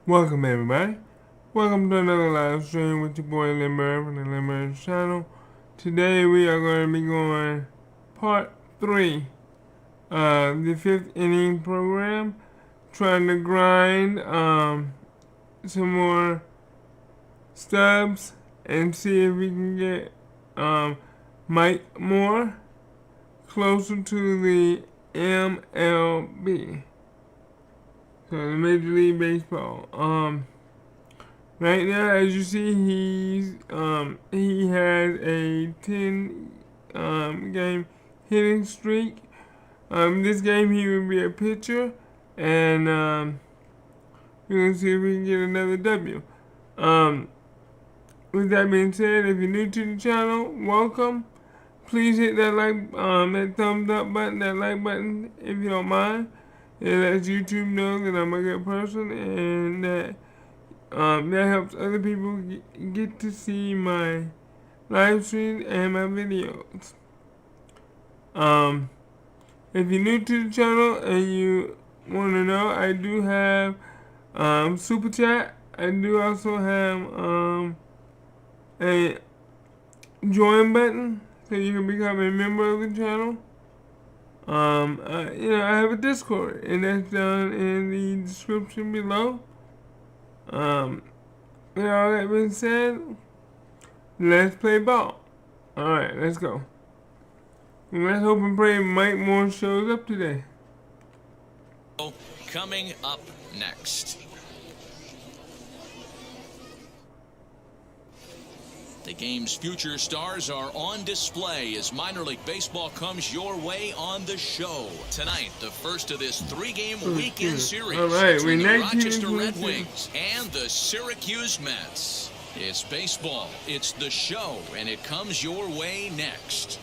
Welcome everybody. Welcome to another live stream with your boy Limber from the Limber channel. Today we are going to be going part 3 of the 5th inning program. Trying to grind some more stubs and see if we can get Mike Moore closer to the MLB. So the Major League Baseball. Right now, as you see, he has a 10 game hitting streak. This game he will be a pitcher, and we're gonna see if we can get another W. With that being said, if you're new to the channel, welcome. Please hit that that thumbs up button, that like button, if you don't mind. It lets YouTube know that I'm a good person and that helps other people get to see my live streams and my videos. If you're new to the channel and you want to know, I do have Super Chat. I do also have a join button so you can become a member of the channel. I have a Discord, and that's down in the description below. With all that being said, let's play ball. Alright, let's go. And let's hope and pray Mike Moore shows up today. Coming up next. The game's future stars are on display as minor league baseball comes your way on the show. Tonight, the first of this 3-game weekend series between the Rochester Red Wings and the Syracuse Mets. It's baseball, it's the show, and it comes your way next.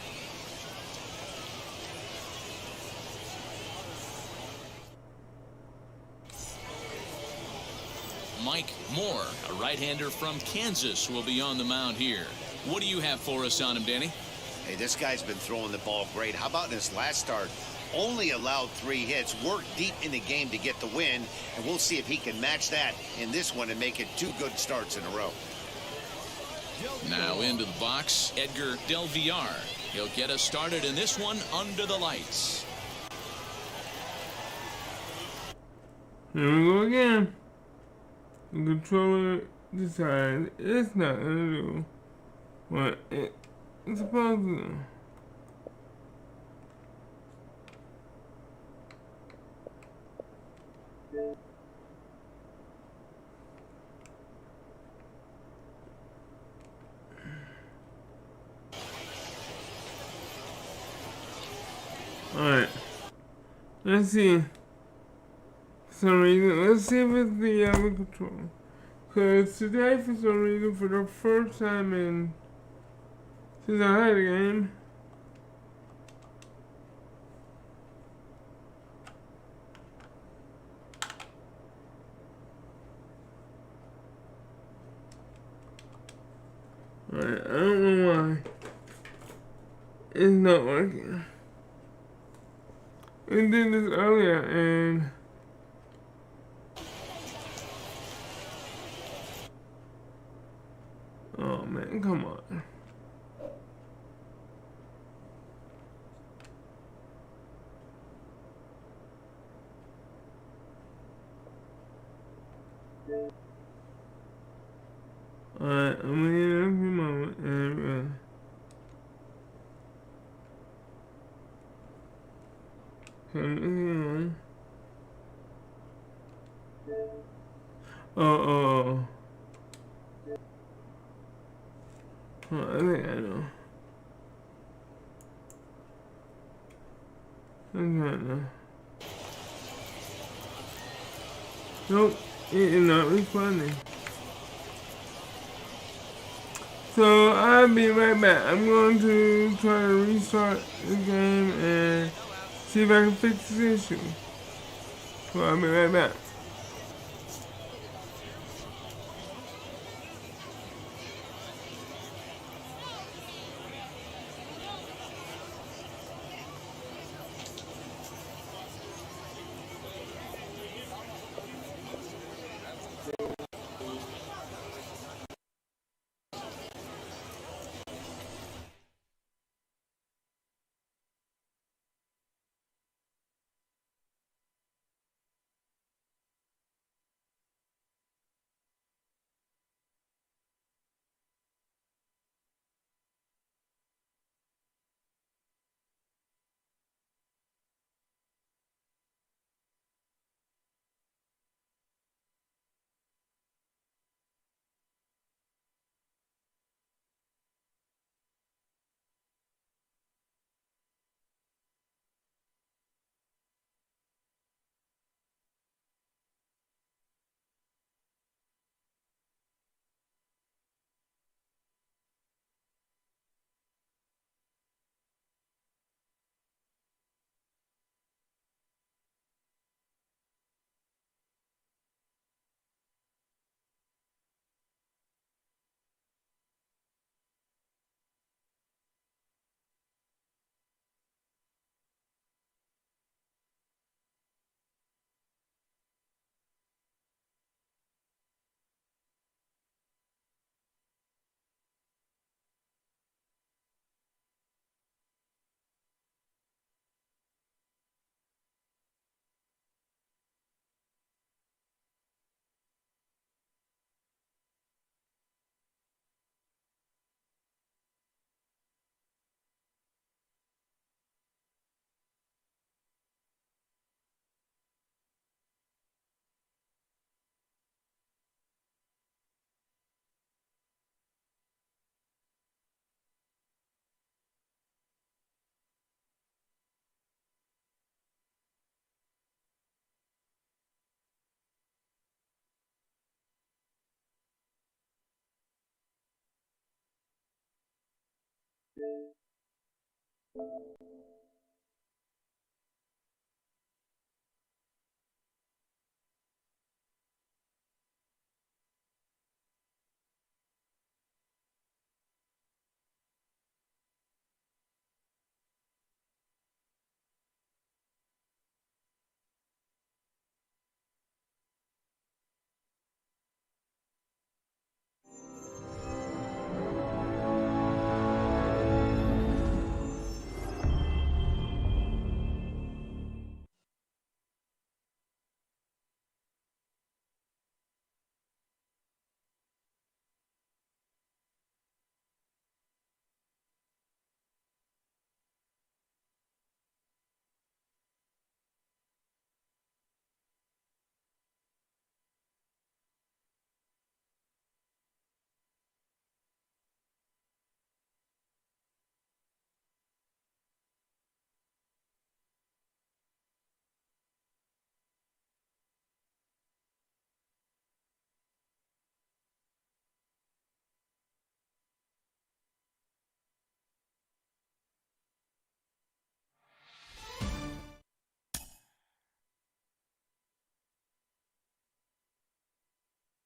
Mike Moore, a right-hander from Kansas, will be on the mound here. What do you have for us on him, Danny? Hey, this guy's been throwing the ball great. How about in his last start? Only allowed 3 hits, worked deep in the game to get the win, and we'll see if he can match that in this one and make it 2 good starts in a row. Now into the box, Edgar Del Villar. He'll get us started in this one under the lights. Here we go again. The controller decides it's not gonna do what it's supposed to do. Alright. Let's see. For some reason, let's see if it's the other control. Because today, for some reason, for the first time since I had a game, alright, I don't know why it's not working. We did this earlier and oh man, come on. Alright, I'm gonna give it a few moments and oh, I think I know. Okay, nope, it is not responding. So I'll be right back. I'm going to try to restart the game and see if I can fix this issue. So I'll be right back.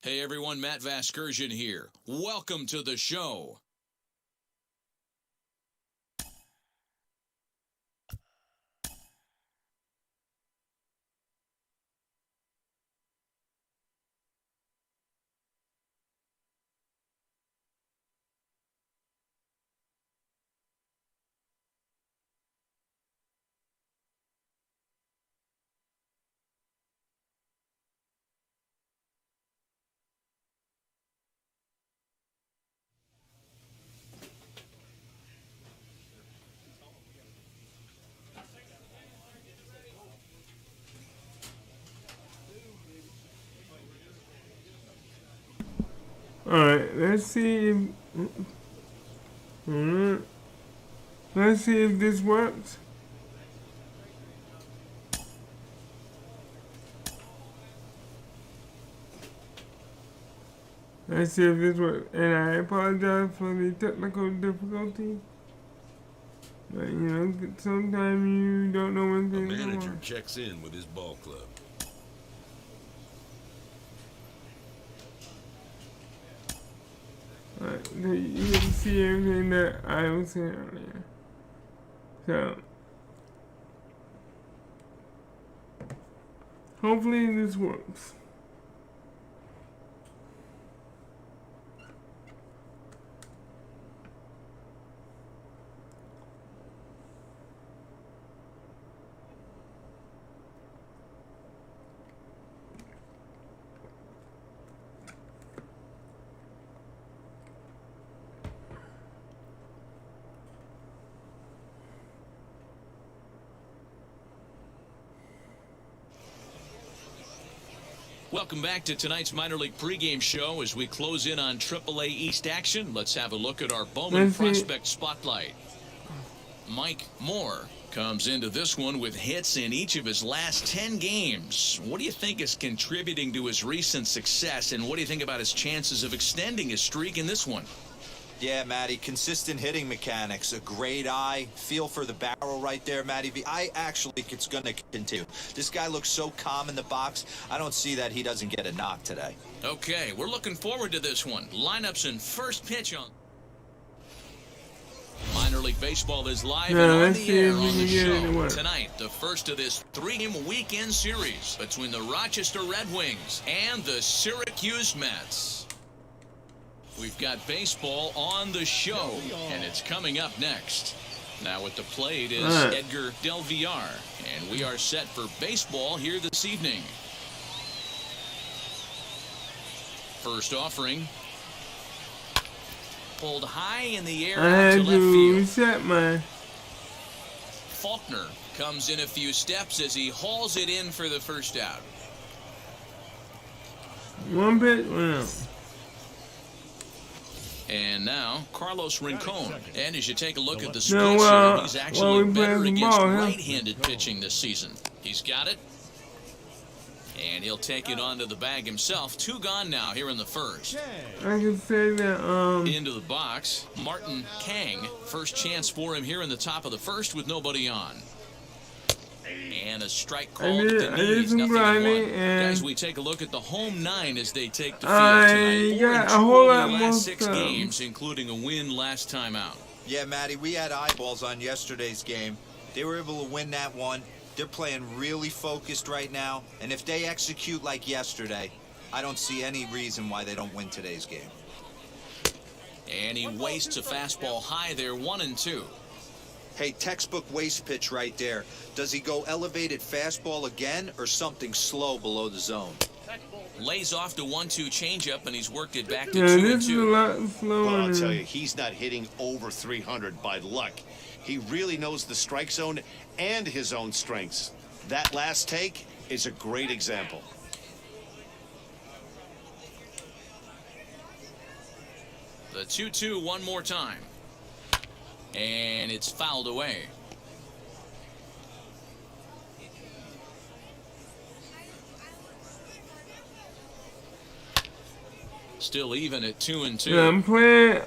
Hey everyone, Matt Vasgersian here. Welcome to the show. Alright, let's see if... Let's see if this works. Let's see if this works. And I apologize for the technical difficulty. But, you know, sometimes you don't know when A things go manager on. checks in with his ball club. Alright, so you can see everything that I was saying earlier. So, hopefully this works. Welcome back to tonight's minor league pregame show. As we close in on AAA East action, let's have a look at our Bowman prospect spotlight. Mike Moore comes into this one with hits in each of his last 10 games. What do you think is contributing to his recent success, and what do you think about his chances of extending his streak in this one? Yeah, Matty, consistent hitting mechanics, a great eye, feel for the barrel right there, Matty. I actually think it's going to continue. This guy looks so calm in the box. I don't see that he doesn't get a knock today. Okay, we're looking forward to this one. Lineups and first pitch on. Minor League Baseball is live and on the air on the show tonight. The first of this three-game weekend series between the Rochester Red Wings and the Syracuse Mets. We've got baseball on the show, and it's coming up next. Now at the plate is Edgar Del Villar, and we are set for baseball here this evening. First offering. Pulled high in the air out to left field. Reset my... Faulkner comes in a few steps as he hauls it in for the first out. One pitch, well. And now, Carlos Rincon. And as you take a look at the splits here, he's actually better against right-handed pitching this season. He's got it. And he'll take it onto the bag himself. 2 gone now here in the first. I can say that, Into the box, Martin Kang. First chance for him here in the top of the first with nobody on. And a strike called at the knees, nothing in one. Guys, we take a look at the home 9 as they take the field tonight. 4-2 over the last 6 games, including a win last time out. Yeah, Matty, we had eyeballs on yesterday's game. They were able to win that one. They're playing really focused right now, and if they execute like yesterday, I don't see any reason why they don't win today's game. And he wastes a fastball high there, 1-2. Hey, textbook waste pitch right there. Does he go elevated fastball again or something slow below the zone? Lays off the 1-2 changeup, and he's worked it back to 2-2. This is a lot slower. Well, I'll tell you, he's not hitting over 300 by luck. He really knows the strike zone and his own strengths. That last take is a great example. The 2-2 one more time. And it's fouled away. Still even at 2-2. Yeah, I'm playing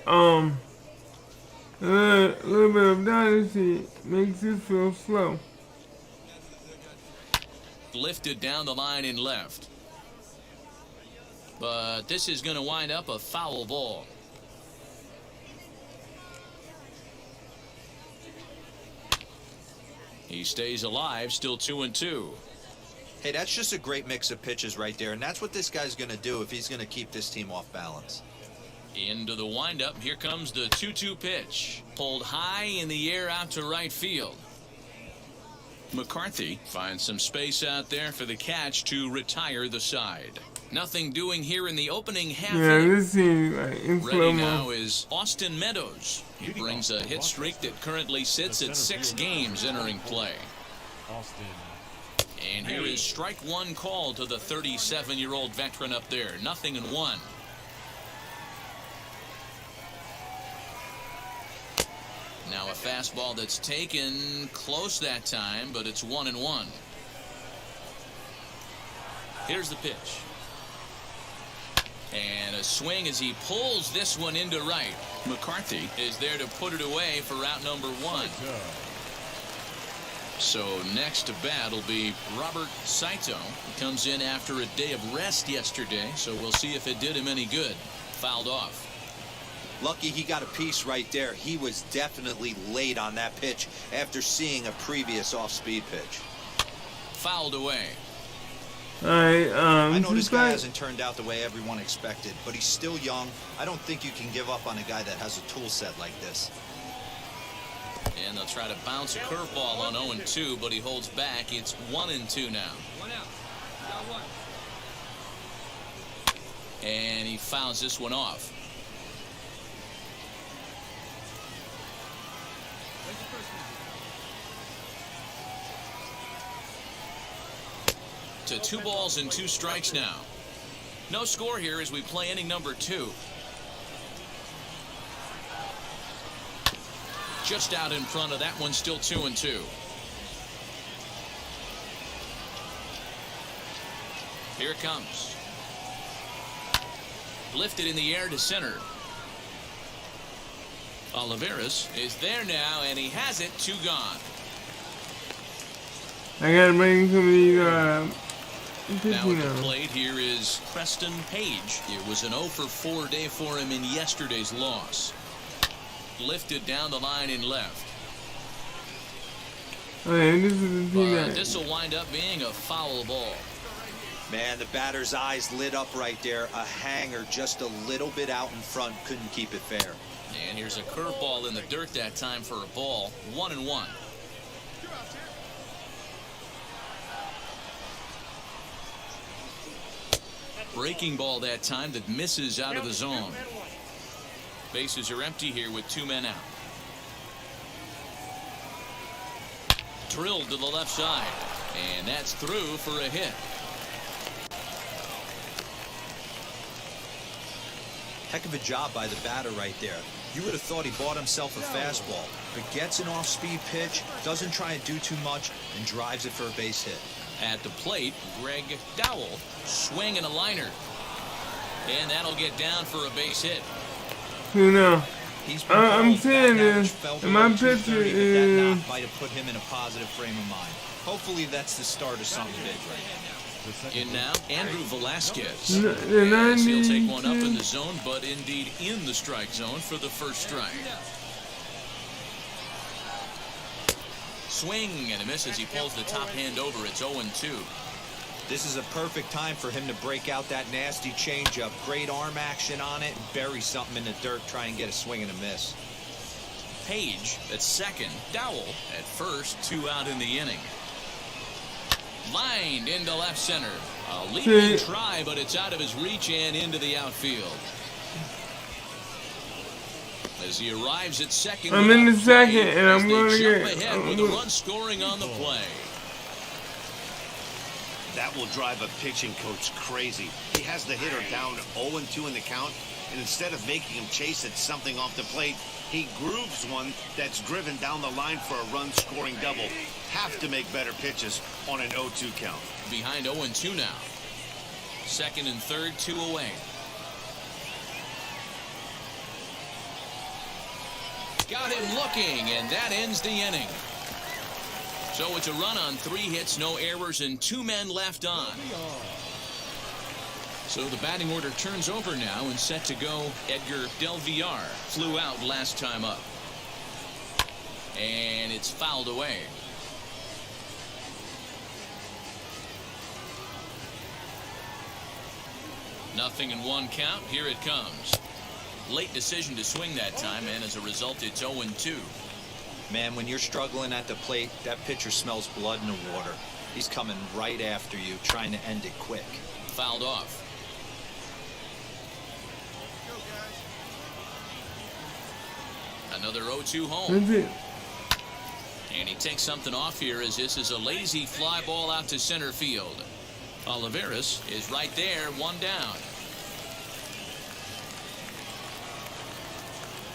a little bit of Dynasty. Makes it feel slow. Lifted down the line in left. But this is going to wind up a foul ball. He stays alive, still 2-2. Hey, that's just a great mix of pitches right there, and that's what this guy's going to do if he's going to keep this team off balance. Into the windup, here comes the 2-2 pitch. Pulled high in the air out to right field. McCarthy finds some space out there for the catch to retire the side. Nothing doing here in the opening half. Yeah, this seems like in slow Ready mo. now is Austin Meadows. He brings a hit streak that currently sits at 6 games entering play. And here is strike 1 call to the 37-year-old veteran up there. 0-1. Now a fastball that's taken close that time, but it's 1-1. Here's the pitch. And a swing as he pulls this one into right. McCarthy is there to put it away for out number 1. So next to bat will be Robert Saito. He comes in after a day of rest yesterday, so we'll see if it did him any good. Fouled off. Lucky he got a piece right there. He was definitely late on that pitch after seeing a previous off-speed pitch. Fouled away. Alright, I know this guy hasn't turned out the way everyone expected, but he's still young. I don't think you can give up on a guy that has a tool set like this. And they'll try to bounce a curveball on 0-2, but he holds back. It's 1-2 now. 1 out. Got 1. And he fouls this one off. To 2 balls and 2 strikes now. No score here as we play inning number 2. Just out in front of that one, still 2-2. Here it comes. Lifted in the air to center. Olivares is there now, and he has it. 2 gone. I gotta bring some of these, Now at the plate here is Preston Page. It was an 0-for-4 day for him in yesterday's loss. Lifted down the line in left. This will wind up being a foul ball. Man, the batter's eyes lit up right there. A hanger just a little bit out in front. Couldn't keep it fair. And here's a curveball in the dirt that time for a ball. 1-1. Breaking ball that time that misses out of the zone. Bases are empty here with 2 men out. Drilled to the left side. And that's through for a hit. Heck of a job by the batter right there. You would have thought he bought himself a fastball, but gets an off-speed pitch, doesn't try and do too much, and drives it for a base hit. At the plate, Greg Dowell, swing and a liner. And that'll get down for a base hit. You know, I'm saying saying this, and my picture is... That might have put him in a positive frame of mind. Hopefully that's the start of something big right now. In now, Andrew Velasquez. The As he'll take 90s. one up in the zone, but indeed in the strike zone for the first strike. Swing and a miss as he pulls the top hand over. It's 0-2. This is a perfect time for him to break out that nasty changeup. Great arm action on it, and bury something in the dirt, try and get a swing and a miss. Page at second, Dowell at first, 2 out in the inning. Lined into left center. A leaping try, but it's out of his reach and into the outfield. As he arrives at second, I'm in the second, and I'm going to get... ahead with a run scoring on the play. That will drive a pitching coach crazy. He has the hitter down 0-2 in the count, and instead of making him chase at something off the plate, he grooves one that's driven down the line for a run-scoring double. Have to make better pitches on an 0-2 count. Behind 0-2 now. Second and third, 2 away. Got him looking, and that ends the inning. So it's a run on 3 hits, no errors, and 2 men left on. So the batting order turns over now and set to go. Edgar Del Villar flew out last time up. And it's fouled away. Nothing in 1 count. Here it comes. Late decision to swing that time, and as a result, it's 0-2. Man, when you're struggling at the plate, that pitcher smells blood in the water. He's coming right after you, trying to end it quick. Fouled off. Another 0-2 home. That's it. And he takes something off here as this is a lazy fly ball out to center field. Olivares is right there, 1 down.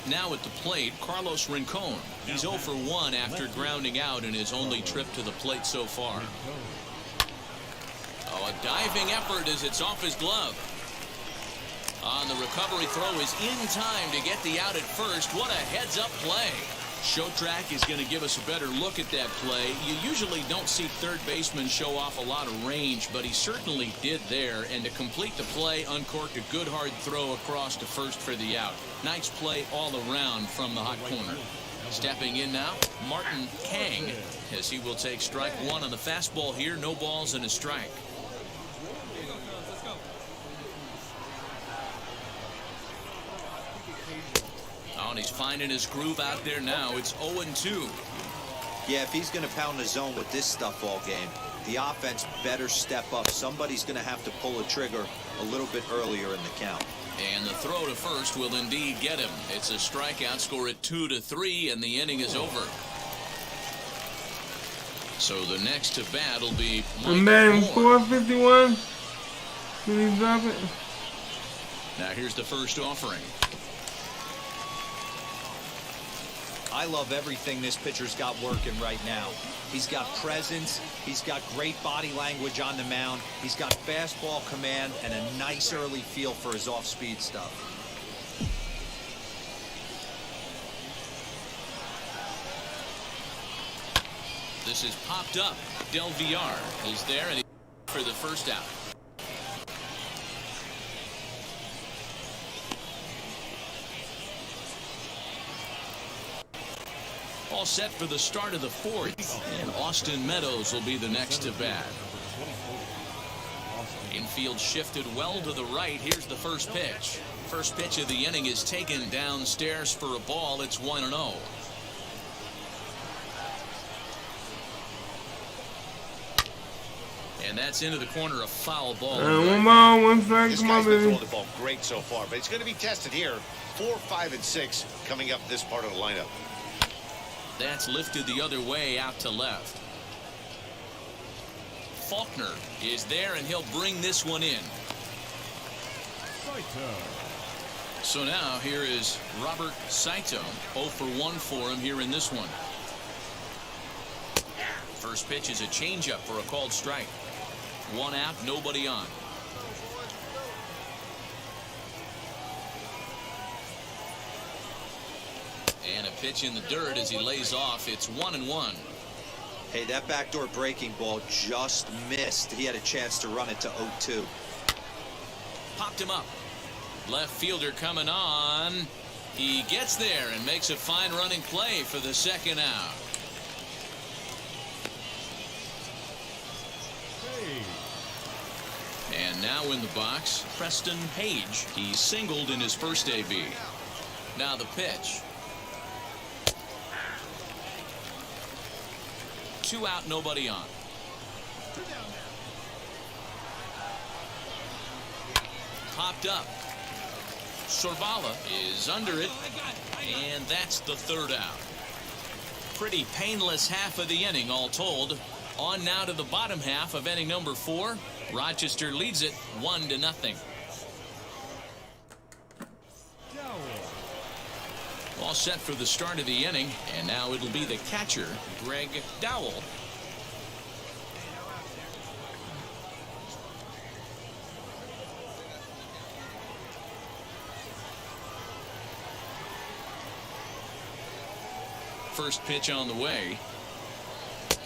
Now at the plate, Carlos Rincon. He's 0 for 1 after grounding out in his only trip to the plate so far. Oh, a diving effort as it's off his glove. On the recovery throw is in time to get the out at first. What a heads-up play. Showtrack is going to give us a better look at that play. You usually don't see third basemen show off a lot of range, but he certainly did there. And to complete the play, uncorked a good hard throw across to first for the out. Nice play all around from the hot corner. Stepping in now, Martin Kang, as he will take strike 1 on the fastball here. No balls and a strike. Oh, and he's finding his groove out there now. It's 0-2. Yeah, if he's going to pound the zone with this stuff all game, the offense better step up. Somebody's going to have to pull a trigger a little bit earlier in the count. And the throw to first will indeed get him. It's a strikeout, score at 2-3, and the inning is over. So the next to bat will be And then Mike Moore. 451. Can he drop it? Now here's the first offering. I love everything this pitcher's got working right now. He's got presence. He's got great body language on the mound. He's got fastball command and a nice early feel for his off-speed stuff. This is popped up. Del Villar is there and for the first out. All set for the start of the 4th, and Austin Meadows will be the next to bat. Infield shifted well to the right. Here's the first pitch. First pitch of the inning is taken downstairs for a ball. It's 1-0. And that's into the corner, a foul ball. 1 ball, 1 strike. This Come guy's on, been baby. throwing the ball great so far, but it's going to be tested here. 4, 5, and 6 coming up this part of the lineup. That's lifted the other way out to left. Faulkner is there, and he'll bring this one in. So now here is Robert Saito. 0 for 1 for him here in this one. First pitch is a changeup for a called strike. 1 out, nobody on. And a pitch in the dirt as he lays off. It's 1-1. Hey, that backdoor breaking ball just missed. He had a chance to run it to 0-2. Popped him up. Left fielder coming on. He gets there and makes a fine running play for the second out. And now in the box, Preston Page. He singled in his first AB. Now the pitch. 2 out, nobody on. Popped up. Sorvala is under it, and that's the 3rd out. Pretty painless half of the inning all told. On now to the bottom half of inning number 4. Rochester leads it 1-0. All set for the start of the inning, and now it'll be the catcher, Greg Dowell. First pitch on the way.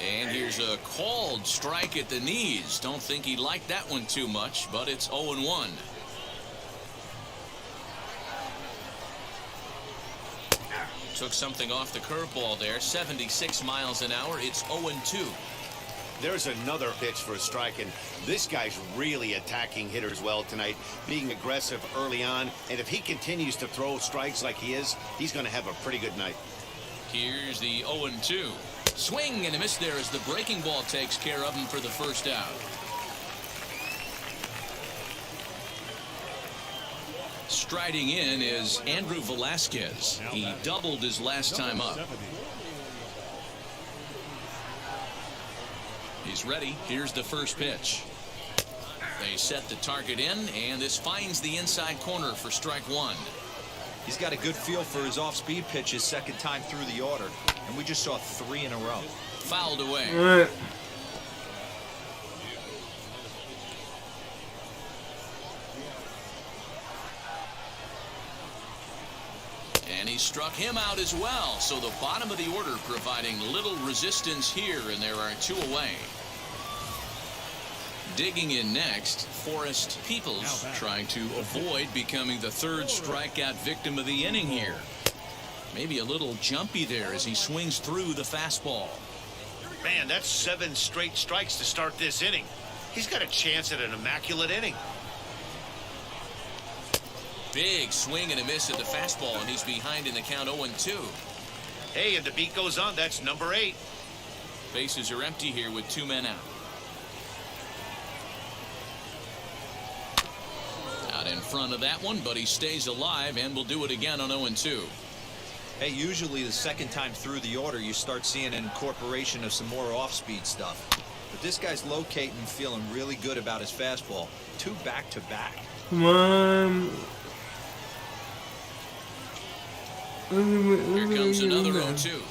And here's a called strike at the knees. Don't think he liked that one too much, but it's 0-1. Took something off the curveball there. 76 miles an hour. It's 0-2. There's another pitch for a strike, and this guy's really attacking hitters well tonight, being aggressive early on. And if he continues to throw strikes like he is, he's going to have a pretty good night. Here's the 0-2. Swing and a miss there as the breaking ball takes care of him for the first out. Striding in is Andrew Velasquez. He doubled his last time up. He's ready. Here's the first pitch. They set the target in, and this finds the inside corner for strike 1. He's got a good feel for his off-speed pitches second time through the order, and we just saw 3 in a row. Fouled away. All right. And he struck him out as well. So the bottom of the order providing little resistance here, and there are 2 away. Digging in next, Forrest Peoples, trying to avoid becoming the 3rd strikeout victim of the inning here. Maybe a little jumpy there as he swings through the fastball. Man, that's 7 straight strikes to start this inning. He's got a chance at an immaculate inning. Big swing and a miss at the fastball, and he's behind in the count 0-2. Hey, and the beat goes on. That's number 8. Bases are empty here with 2 men out. Out in front of that one, but he stays alive and will do it again on 0-2. Hey, usually the second time through the order, you start seeing an incorporation of some more off-speed stuff. But this guy's locating, feeling really good about his fastball. 2 back-to-back. Come on. Here comes another 0-2.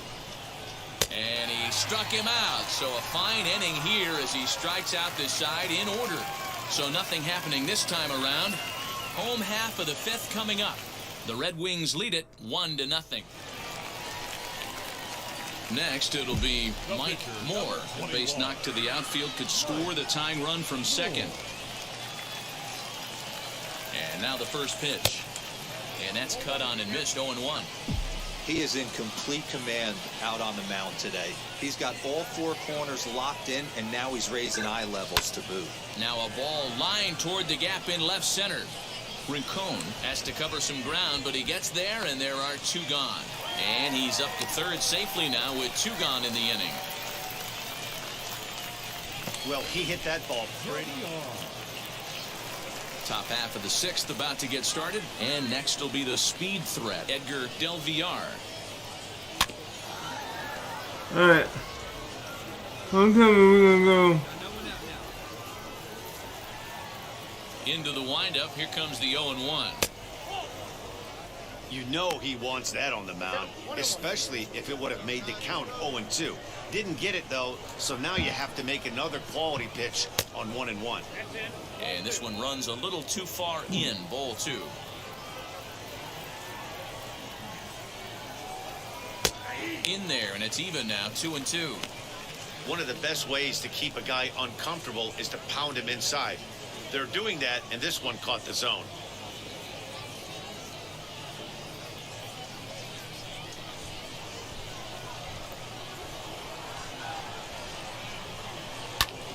And he struck him out. So a fine inning here as he strikes out this side in order. So nothing happening this time around. Home half of the 5th coming up. The Red Wings lead it 1-0. Next, it'll be Mike Moore. A base knock to the outfield could score the tying run from second. And now the first pitch. And that's cut on and missed 0-1. He is in complete command out on the mound today. He's got all 4 corners locked in, and now he's raising eye levels to boot. Now a ball lined toward the gap in left center. Rincon has to cover some ground, but he gets there, and there are 2 gone. And he's up to 3rd safely now with 2 gone in the inning. Well, he hit that ball pretty hard. Top half of the 6th about to get started, and next will be the speed threat, Edgar Del Villar. All right. Homecoming, we're gonna go. Into the windup, here comes the 0-1. You know he wants that on the mound, especially if it would have made the count 0-2. Didn't get it, though, so now you have to make another quality pitch on 1-1. And this one runs a little too far in, ball 2. In there, and it's even now, 2-2. One of the best ways to keep a guy uncomfortable is to pound him inside. They're doing that, and this one caught the zone.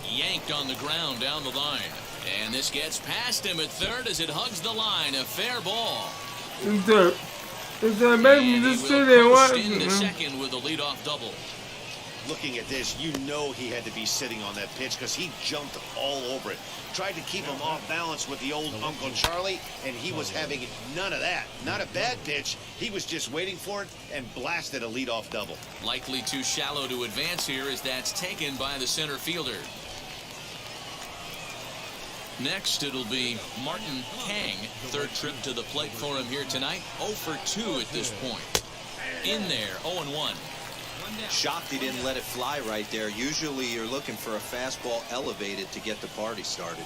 Yanked on the ground down the line. And this gets past him at third as it hugs the line. A fair ball. It's that baby just sit there watching. Into second with a leadoff double. Looking at this, you know he had to be sitting on that pitch because he jumped all over it. Tried to keep him off balance with the old Uncle Charlie, and he was having none of that. Not a bad pitch. He was just waiting for it and blasted a leadoff double. Likely too shallow to advance here as that's taken by the center fielder. Next, it'll be Martin Kang. Third trip to the plate for him here tonight. 0 for 2 at this point. In there, 0-1. Shocked he didn't let it fly right there. Usually you're looking for a fastball elevated to get the party started.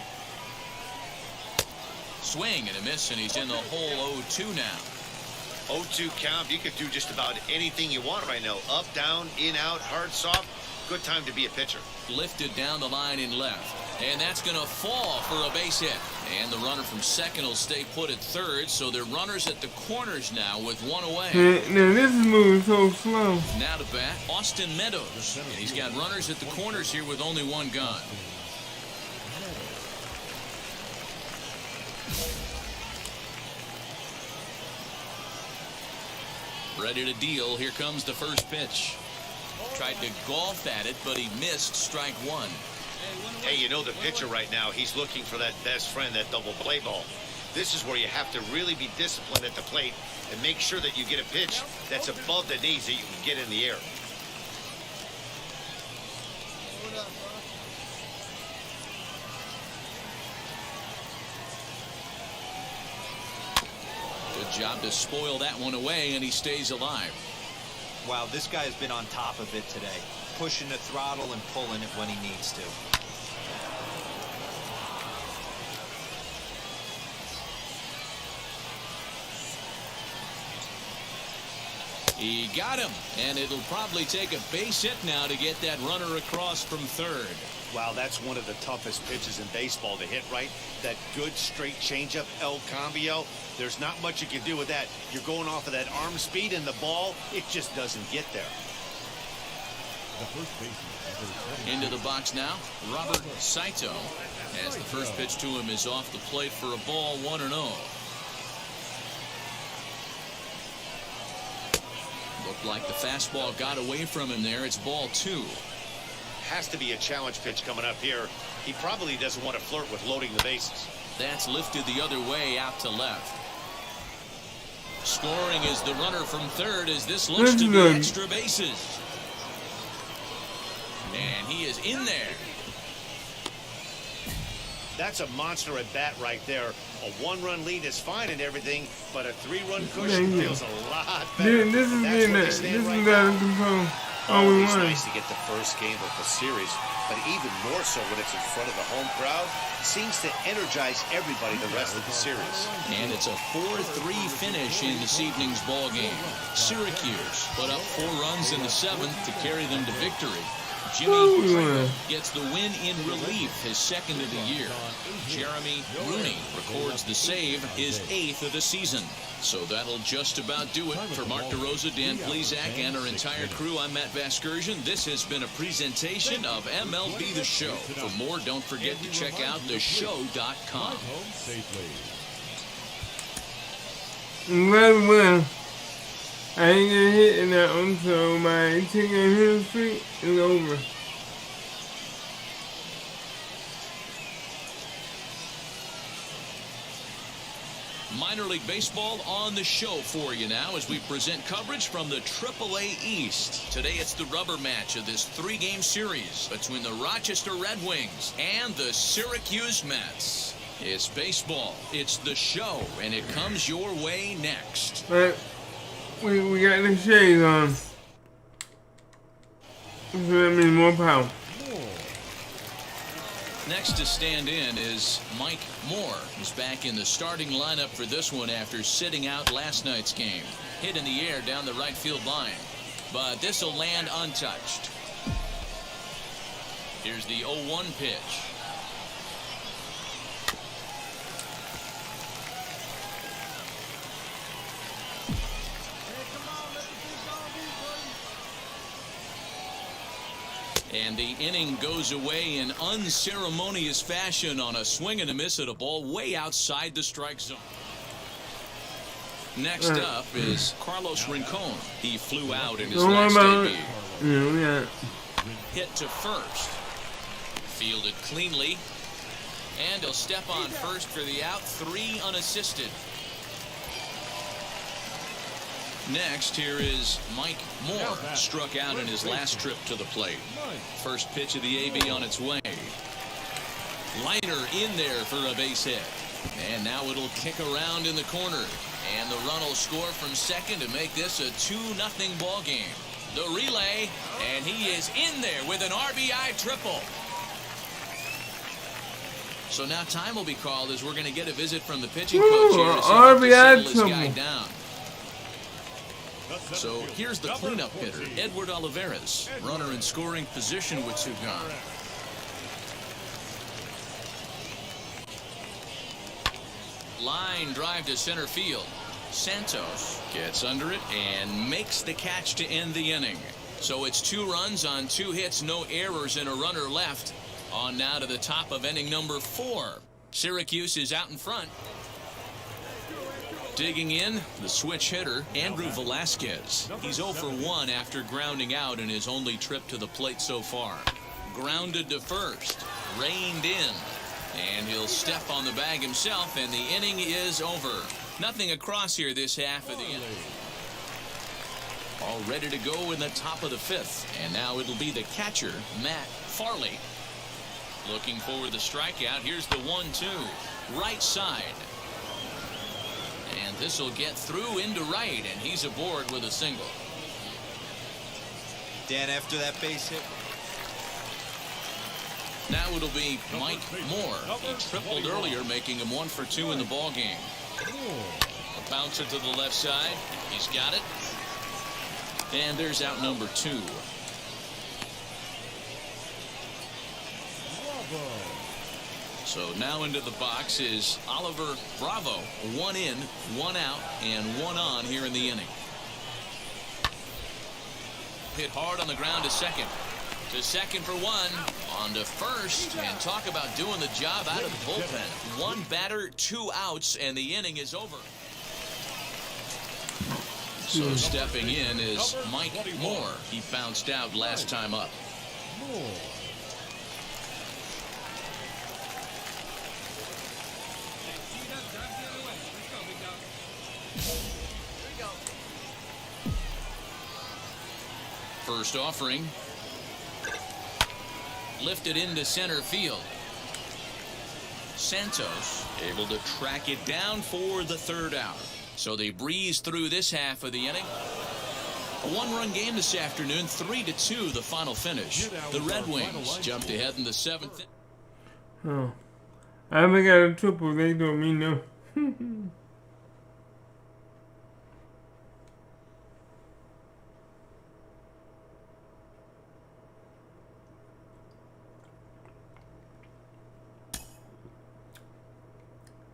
Swing and a miss, and he's in the hole 0-2 now. 0-2 count. You could do just about anything you want right now. Up, down, in, out, hard, soft. Good time to be a pitcher. Lifted down the line in left. And that's going to fall for a base hit. And the runner from second will stay put at third, so they're runners at the corners now with one away. Now this is moving so slow. Now to bat, Austin Meadows. And he's got runners at the corners here with only one gone. Ready to deal. Here comes the first pitch. Tried to golf at it, but he missed strike one. Hey, you know the pitcher right now, he's looking for that best friend, that double play ball. This is where you have to really be disciplined at the plate and make sure that you get a pitch that's above the knees that you can get in the air. Good job to spoil that one away, and he stays alive. Wow, this guy has been on top of it today. Pushing the throttle and pulling it when he needs to. He got him, and it'll probably take a base hit now to get that runner across from third. Wow, that's one of the toughest pitches in baseball to hit right. That good straight changeup, El Cambio. There's not much you can do with that. You're going off of that arm speed, and the ball, it just doesn't get there. Into the box now, Robert Saito, as the first pitch to him is off the plate for a ball, 1-0. Looked like the fastball got away from him there. It's ball 2. Has to be a challenge pitch coming up here. He probably doesn't want to flirt with loading the bases. That's lifted the other way out to left. Scoring is the runner from third as this looks to be extra bases. And he is in there. That's a monster at bat right there. A 1-run lead is fine and everything, but a 3-run cushion feels a lot better. This is getting that. This is out of control. Always nice to get the first game of the series, but even more so when it's in front of the home crowd. Seems to energize everybody the rest of the series. And it's a 4-3 finish in this evening's ball game. Syracuse put up 4 runs in the 7th to carry them to victory. Jimmy gets the win in relief, his second of the year. Jeremy Rooney records the save, his 8th of the season. So that'll just about do it. For Mark DeRosa, Dan Plesac, and our entire crew, I'm Matt Vasgersian. This has been a presentation of MLB The Show. For more, don't forget to check out theshow.com. Well, I ain't gonna hit in that one, so my ticket hill streak is over. Minor League Baseball on the show for you now as we present coverage from the AAA East. Today it's the rubber match of this 3-game series between the Rochester Red Wings and the Syracuse Mets. It's baseball. It's the show, and it comes your way next. But we got the shades on. So that means more power. Next to stand in is Mike Moore. He's back in the starting lineup for this one after sitting out last night's game. Hit in the air down the right field line. But this will land untouched. Here's the 0-1 pitch. And the inning goes away in unceremonious fashion on a swing and a miss at a ball way outside the strike zone. Next up is Carlos Rincon. He flew out in his last debut. Hit to first. Fielded cleanly. And he'll step on first for the out. 3 unassisted. Next, here is Mike Moore. Struck out in his last trip to the plate. First pitch of the AB on its way. Liner in there for a base hit. And now it'll kick around in the corner. And the run will score from second to make this a 2-0 ball game. The relay, and he is in there with an RBI triple. So now time will be called as we're going to get a visit from the pitching coach here to settle this guy down. So here's the cleanup hitter, Edward Olivares, runner in scoring position with 2 gone. Line drive to center field. Santos gets under it and makes the catch to end the inning. So it's 2 runs on 2 hits, no errors, and a runner left. On now to the top of inning number 4. Syracuse is out in front. Digging in, the switch hitter, Andrew Velasquez. He's 0 for 1 after grounding out in his only trip to the plate so far. Grounded to first, reined in, and he'll step on the bag himself, and the inning is over. Nothing across here this half of the inning. All ready to go in the top of the 5th, and now it'll be the catcher, Matt Farley. Looking for the strikeout. Here's the 1-2, right side. And this will get through into right, and he's aboard with a single. Dan, after that base hit. Now it'll be Mike Moore. He tripled earlier, making him 1 for 2 in the ball game. A bouncer to the left side. He's got it. And there's out number 2. So now into the box is Oliver Bravo. 1 in, 1 out, and 1 on here in the inning. Hit hard on the ground to second. To second for 1. On to first. And talk about doing the job out of the bullpen. 1 batter, 2 outs, and the inning is over. So stepping in is Mike Moore. He bounced out last time up. First offering. Lifted into center field. Santos able to track it down for the 3rd out. So they breeze through this half of the inning. A 1-run game this afternoon, 3-2 the final finish. The Red Wings jumped ahead in the 7th. Oh, I haven't got a triple. They told me no.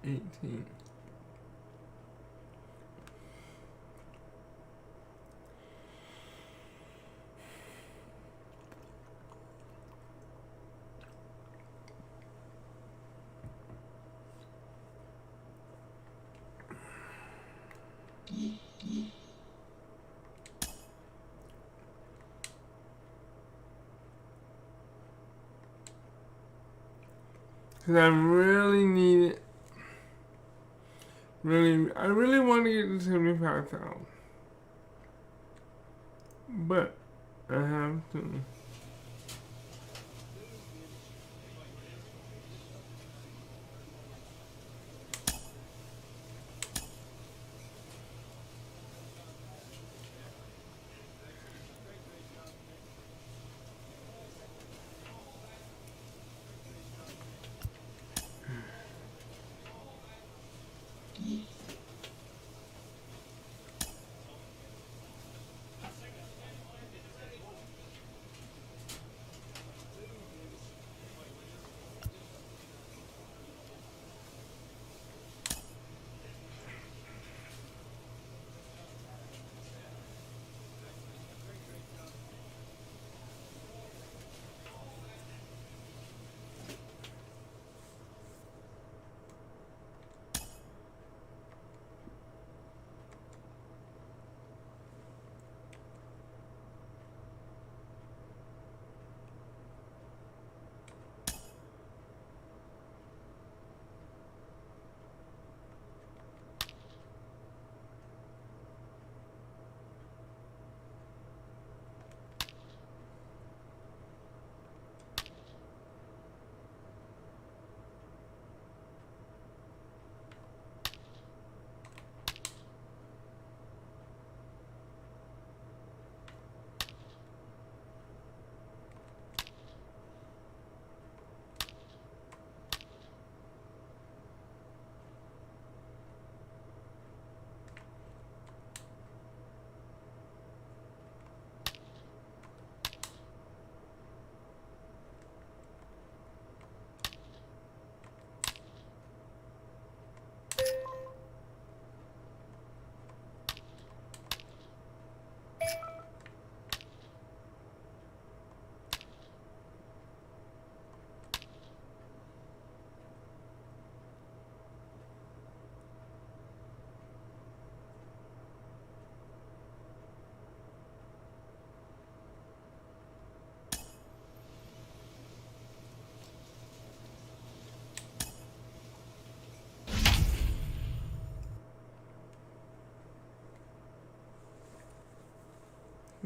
18. Because I really need it. I really want to get to 75,000. But I have to.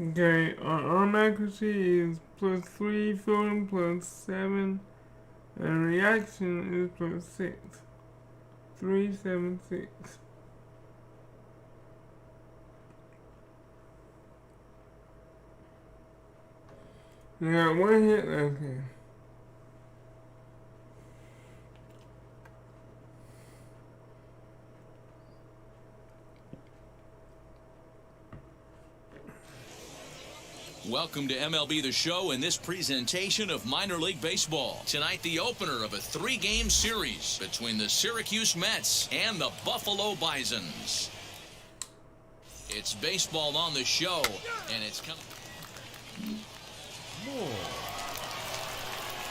Okay, our arm accuracy is +3, fielding +7, and reaction is +6. 376. I got one hit left here. Welcome to MLB The Show and this presentation of minor league baseball. Tonight, the opener of a 3-game series between the Syracuse Mets and the Buffalo Bisons. It's baseball on the show, and it's coming.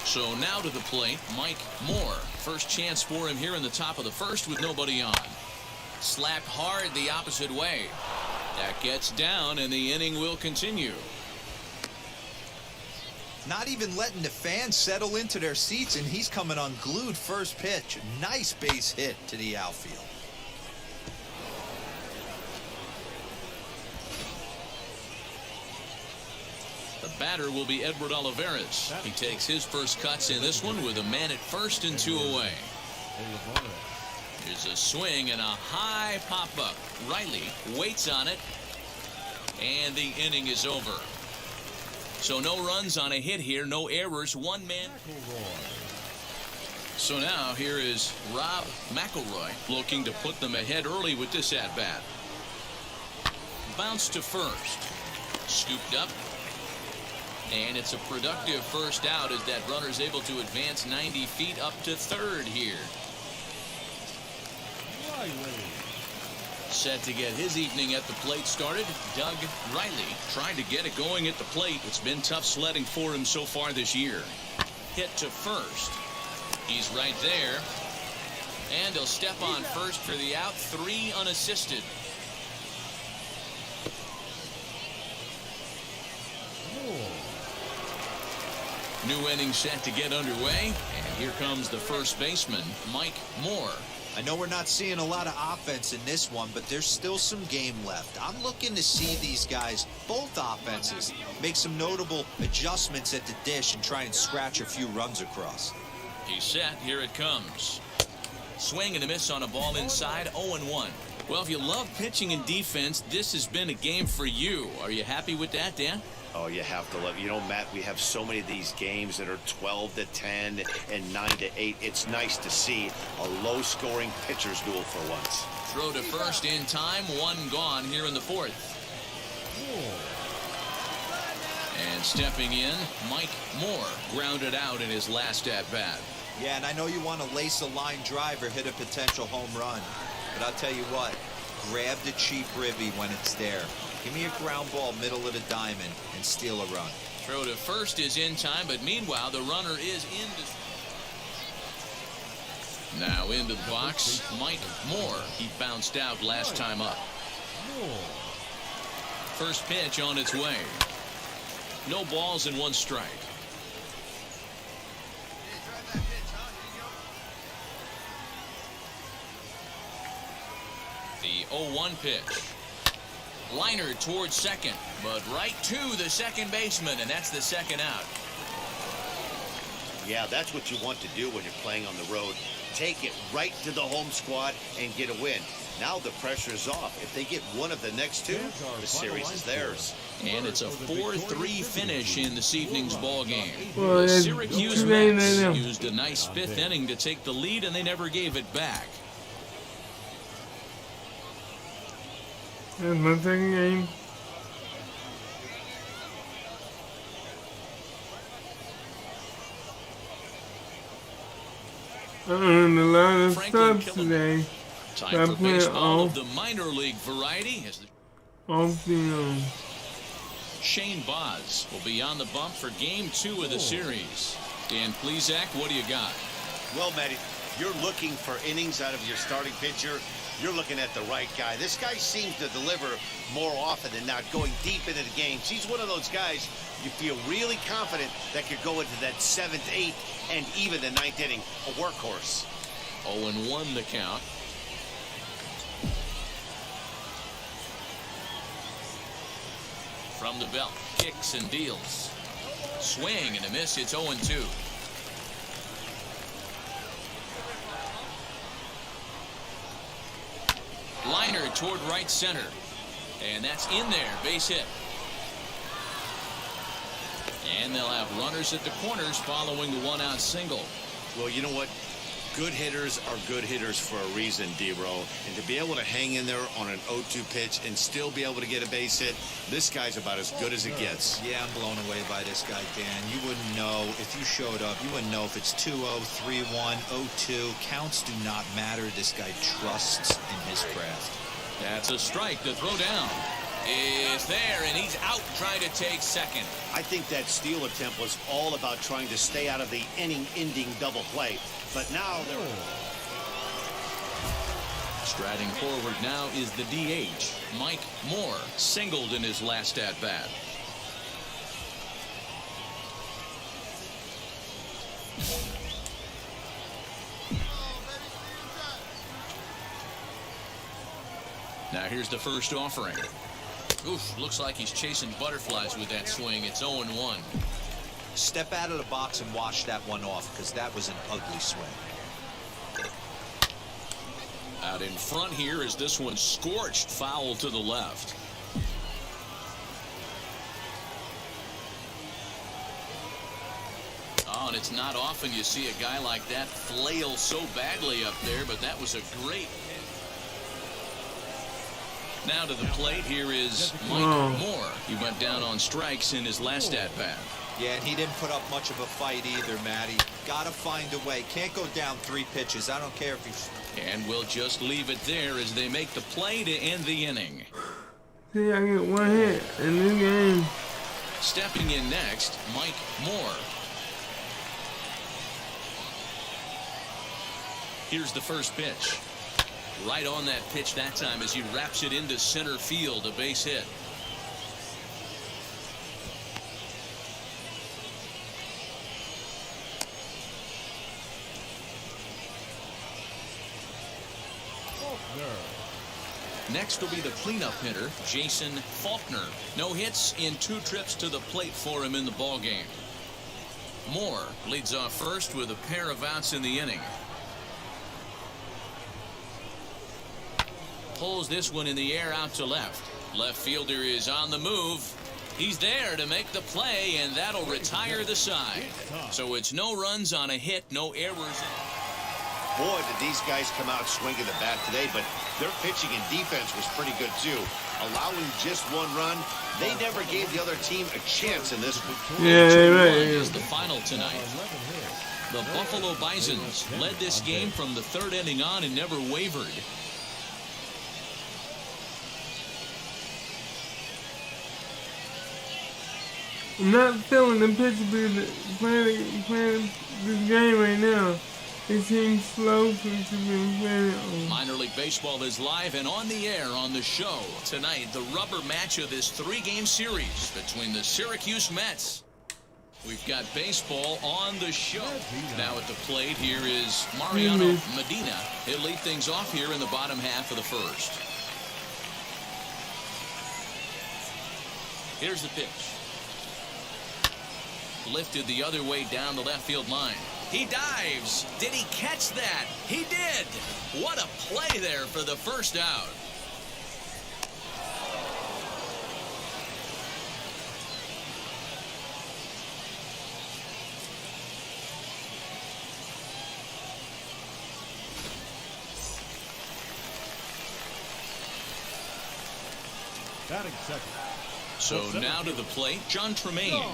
So now to the plate, Mike Moore. First chance for him here in the top of the first with nobody on. Slapped hard the opposite way. That gets down, and the inning will continue. Not even letting the fans settle into their seats, and he's coming unglued first pitch. Nice base hit to the outfield. The batter will be Edward Olivares. He takes his first cuts in this one with a man at first and 2 away. There's a swing and a high pop-up. Riley waits on it, and the inning is over. So no runs on a hit here, no errors, one man. So now here is Rob McElroy looking to put them ahead early with this at-bat. Bounce to first. Scooped up. And it's a productive first out as that runner's able to advance 90 feet up to third here. Set to get his evening at the plate started, Doug Riley trying to get it going at the plate. It's been tough sledding for him so far this year. Hit to first. He's right there. And he'll step on first for the out, 3 unassisted. New inning set to get underway. And here comes the first baseman, Mike Moore. I know we're not seeing a lot of offense in this one, but there's still some game left. I'm looking to see these guys, both offenses, make some notable adjustments at the dish and try and scratch a few runs across. He's set. Here it comes. Swing and a miss on a ball inside, 0-1. Well, if you love pitching and defense, this has been a game for you. Are you happy with that, Dan? Oh, you have to love it. You know, Matt, we have so many of these games that are 12-10 and 9-8. It's nice to see a low-scoring pitcher's duel for once. Throw to first in time, 1 gone here in the 4th. And stepping in, Mike Moore grounded out in his last at-bat. Yeah, and I know you want to lace a line drive or hit a potential home run. But I'll tell you what, grab the cheap ribby when it's there. Give me a ground ball middle of the diamond and steal a run. Throw to first is in time, but meanwhile the runner is in. Now into the box, Mike Moore. He bounced out last time up. First pitch on its way. No balls and 1 strike. The 0-1 pitch. Liner towards second, but right to the second baseman, and that's the second out. Yeah, that's what you want to do when you're playing on the road. Take it right to the home squad and get a win. Now the pressure is off. If they get one of the next 2, the series is theirs. And it's a 4-3 finish in this evening's ball game. Well, The Syracuse Mets used a nice 5th inning to take the lead, and they never gave it back. That's my second game. I earned a lot of Franklin subs Killen. today. Time for baseball of the minor league variety as Off the Shane Baz will be on the bump for game 2 of the series. Dan Plesac, what do you got? Well, Matty, you're looking for innings out of your starting pitcher. You're looking at the right guy. This guy seems to deliver more often than not, going deep into the games. He's one of those guys you feel really confident that could go into that 7th, 8th, and even the 9th inning. A workhorse. 0-1 the count. From the belt, kicks and deals. Swing and a miss. It's 0-2. Liner toward right center. And that's in there. Base hit. And they'll have runners at the corners following the one-out single. Well, you know what? Good hitters are good hitters for a reason, D-Row. And to be able to hang in there on an 0-2 pitch and still be able to get a base hit, this guy's about as good as it gets. Yeah, I'm blown away by this guy, Dan. You wouldn't know if you showed up. You wouldn't know if it's 2-0, 3-1, 0-2. Counts do not matter. This guy trusts in his craft. That's a strike. The throw down is there, and he's out trying to take second. I think that steal attempt was all about trying to stay out of the inning-ending double play. But now they're... Striding forward now is the DH. Mike Moore singled in his last at-bat. Now here's the first offering. Oof, looks like he's chasing butterflies with that swing. It's 0-1. Step out of the box and wash that one off, because that was an ugly swing. Out in front here is this one scorched foul to the left. Oh, and it's not often you see a guy like that flail so badly up there, but that was a great hit. Now to the plate, here is Mike Moore. He went down on strikes in his last at-bat. Yeah, and he didn't put up much of a fight either, Matty. Gotta find a way. Can't go down 3 pitches. I don't care if he's... And we'll just leave it there as they make the play to end the inning. See, I get one hit in this game. Stepping in next, Mike Moore. Here's the first pitch. Right on that pitch that time as he wraps it into center field, a base hit. Next will be the cleanup hitter, Jason Faulkner. No hits in 2 trips to the plate for him in the ballgame. Moore leads off first with a pair of outs in the inning. Pulls this one in the air out to left. Left fielder is on the move. He's there to make the play, and that'll retire the side. So it's no runs on a hit, no errors. Boy, did these guys come out swinging the bat today, but their pitching and defense was pretty good, too. Allowing just 1 run, they never gave the other team a chance in this one. Yeah, right. Is the final tonight. The Buffalo Bisons led this game from the 3rd inning on and never wavered. I'm not feeling the Pittsburgh playing this game right now. It seems slow for it to be playing. Minor League Baseball is live and on the air on the show. Tonight, the rubber match of this 3-game series between the Syracuse Mets. We've got baseball on the show. Now at the plate, here is Mariano Medina. He'll lead things off here in the bottom half of the first. Here's the pitch. Lifted the other way down the left field line. He dives. Did he catch that? He did. What a play there for the first out. Batting second. So now to the plate, John Tremaine.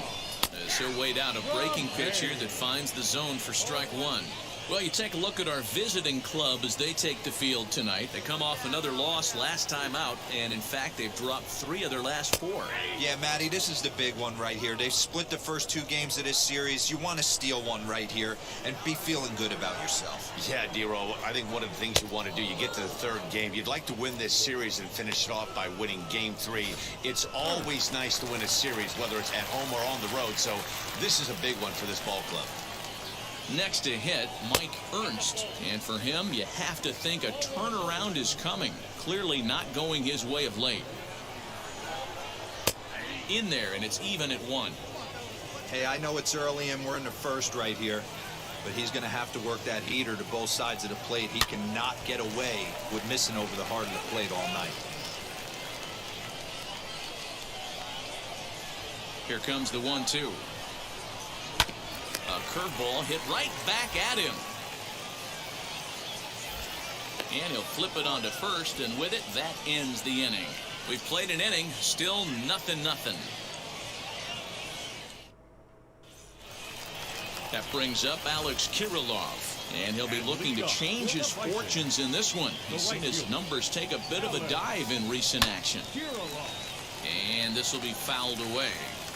As he'll wait out a breaking pitch here that finds the zone for strike 1. Well, you take a look at our visiting club as they take the field tonight. They come off another loss last time out, and in fact, they've dropped 3 of their last 4. Yeah, Matty, this is the big one right here. They've split the first 2 games of this series. You want to steal one right here and be feeling good about yourself. Yeah, D-Row, I think one of the things you want to do, you get to the 3rd game, you'd like to win this series and finish it off by winning game 3. It's always nice to win a series, whether it's at home or on the road, so this is a big one for this ball club. Next to hit, Mike Ernst. And for him, you have to think a turnaround is coming. Clearly not going his way of late. in there, and it's even at 1. Hey, I know it's early and we're in the first right here, but he's going to have to work that heater to both sides of the plate. He cannot get away with missing over the heart of the plate all night. Here comes the 1-2. A curveball hit right back at him. And he'll flip it onto first, and with it, that ends the inning. We've played an inning, still 0-0. That brings up Alex Kirilloff, and he'll be looking to change his fortunes in this one. He's seen his numbers take a bit of a dive in recent action. And this will be fouled away.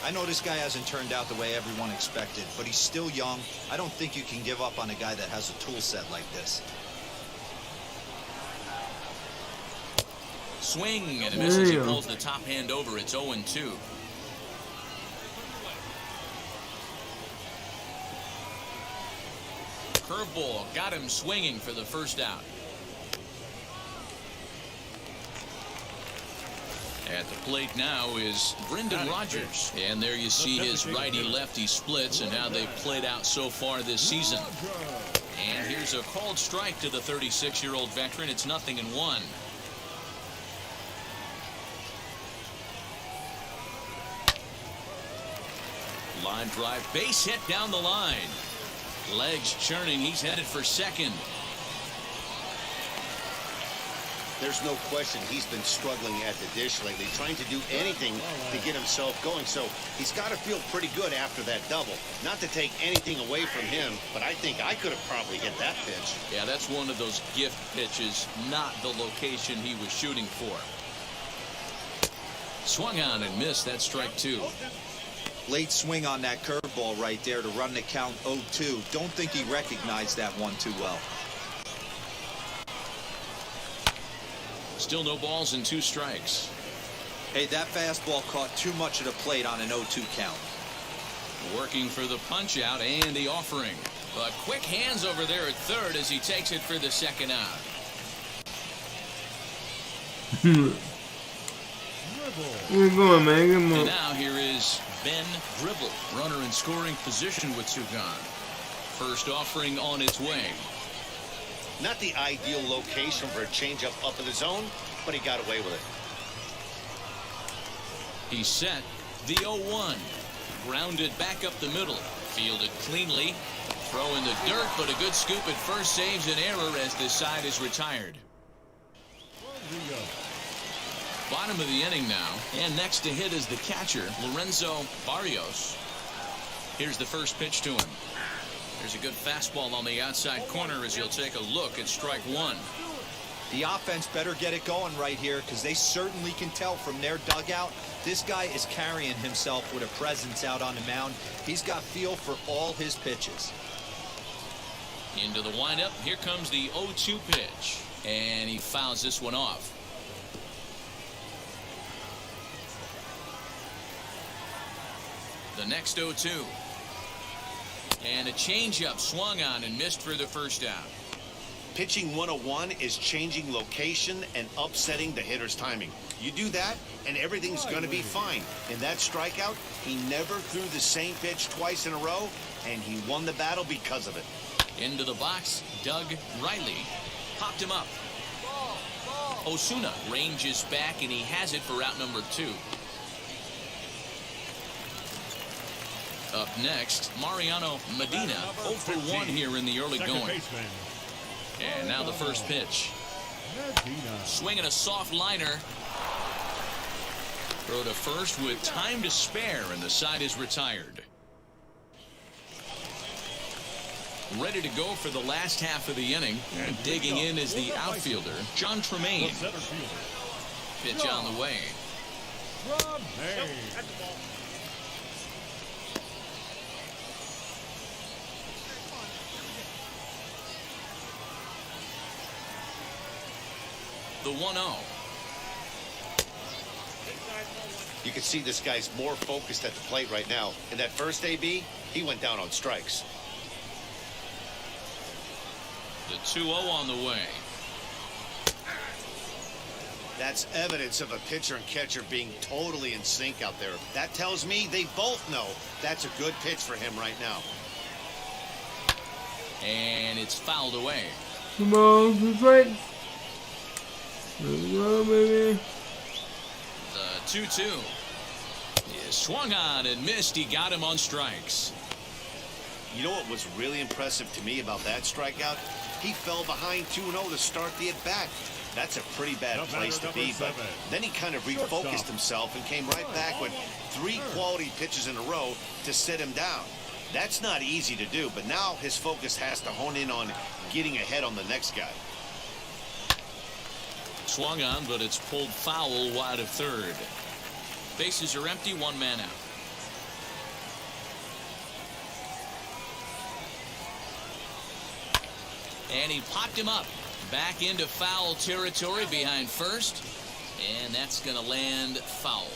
I know this guy hasn't turned out the way everyone expected, but he's still young. I don't think you can give up on a guy that has a tool set like this. Swing and a miss as he pulls the top hand over. It's 0-2. Curveball got him swinging for the first out. At the plate now is Brendan Rodgers. And there you see his righty-lefty splits and how they've played out so far this season. And here's a called strike to the 36-year-old veteran. It's 0-1. Line drive, base hit down the line. Legs churning, he's headed for second. There's no question he's been struggling at the dish lately, trying to do anything to get himself going. So he's got to feel pretty good after that double. Not to take anything away from him, but I think I could have probably hit that pitch. Yeah, that's one of those gift pitches, not the location he was shooting for. Swung on and missed. That's strike 2. Late swing on that curveball right there to run the count 0-2. Don't think he recognized that one too well. Still no balls and 2 strikes. Hey, that fastball caught too much of the plate on an 0-2 count. Working for the punch out and the offering. But quick hands over there at third as he takes it for the second out. Good going, man. Good And now here is Ben Gribble, runner in scoring position with 2 gone. First offering on its way. Not the ideal location for a changeup up in the zone, but he got away with it. He's set. The 0-1. Grounded back up the middle. Fielded cleanly. Throw in the dirt, but a good scoop at first saves an error as this side is retired. Bottom of the inning now, and next to hit is the catcher, Lorenzo Barrios. Here's the first pitch to him. There's a good fastball on the outside corner as he'll take a look at strike 1. The offense better get it going right here because they certainly can tell from their dugout this guy is carrying himself with a presence out on the mound. He's got feel for all his pitches. Into the windup. Here comes the 0-2 pitch, and he fouls this one off. The next 0-2. And a changeup swung on and missed for the first out. Pitching 101 is changing location and upsetting the hitter's timing. You do that, and everything's going to be fine. In that strikeout, he never threw the same pitch twice in a row, and he won the battle because of it. Into the box, Doug Riley popped him up. Osuna ranges back, and he has it for out number 2. Up next, Mariano Medina, 0 for 1 here in the early going. And now the first pitch. Swinging a soft liner. Throw to first with time to spare, and the side is retired. Ready to go for the last half of the inning. And digging in is the outfielder, John Tremaine. Pitch on the way. The 1-0. You can see this guy's more focused at the plate right now. In that first AB, he went down on strikes. The 2-0 on the way. That's evidence of a pitcher and catcher being totally in sync out there. That tells me they both know that's a good pitch for him right now. And it's fouled away. Come on, 2 strikes. Let's go, baby. The 2-2 is swung on and missed. He got him on strikes. You know what was really impressive to me about that strikeout? He fell behind 2-0 to start the at-bat. That's a pretty bad place to be, but then he kind of refocused himself and came right back with 3 quality pitches in a row to sit him down. That's not easy to do, but now his focus has to hone in on getting ahead on the next guy. Swung on, but it's pulled foul wide of third. Bases are empty, 1 man out. And he popped him up. Back into foul territory behind first. And that's going to land foul.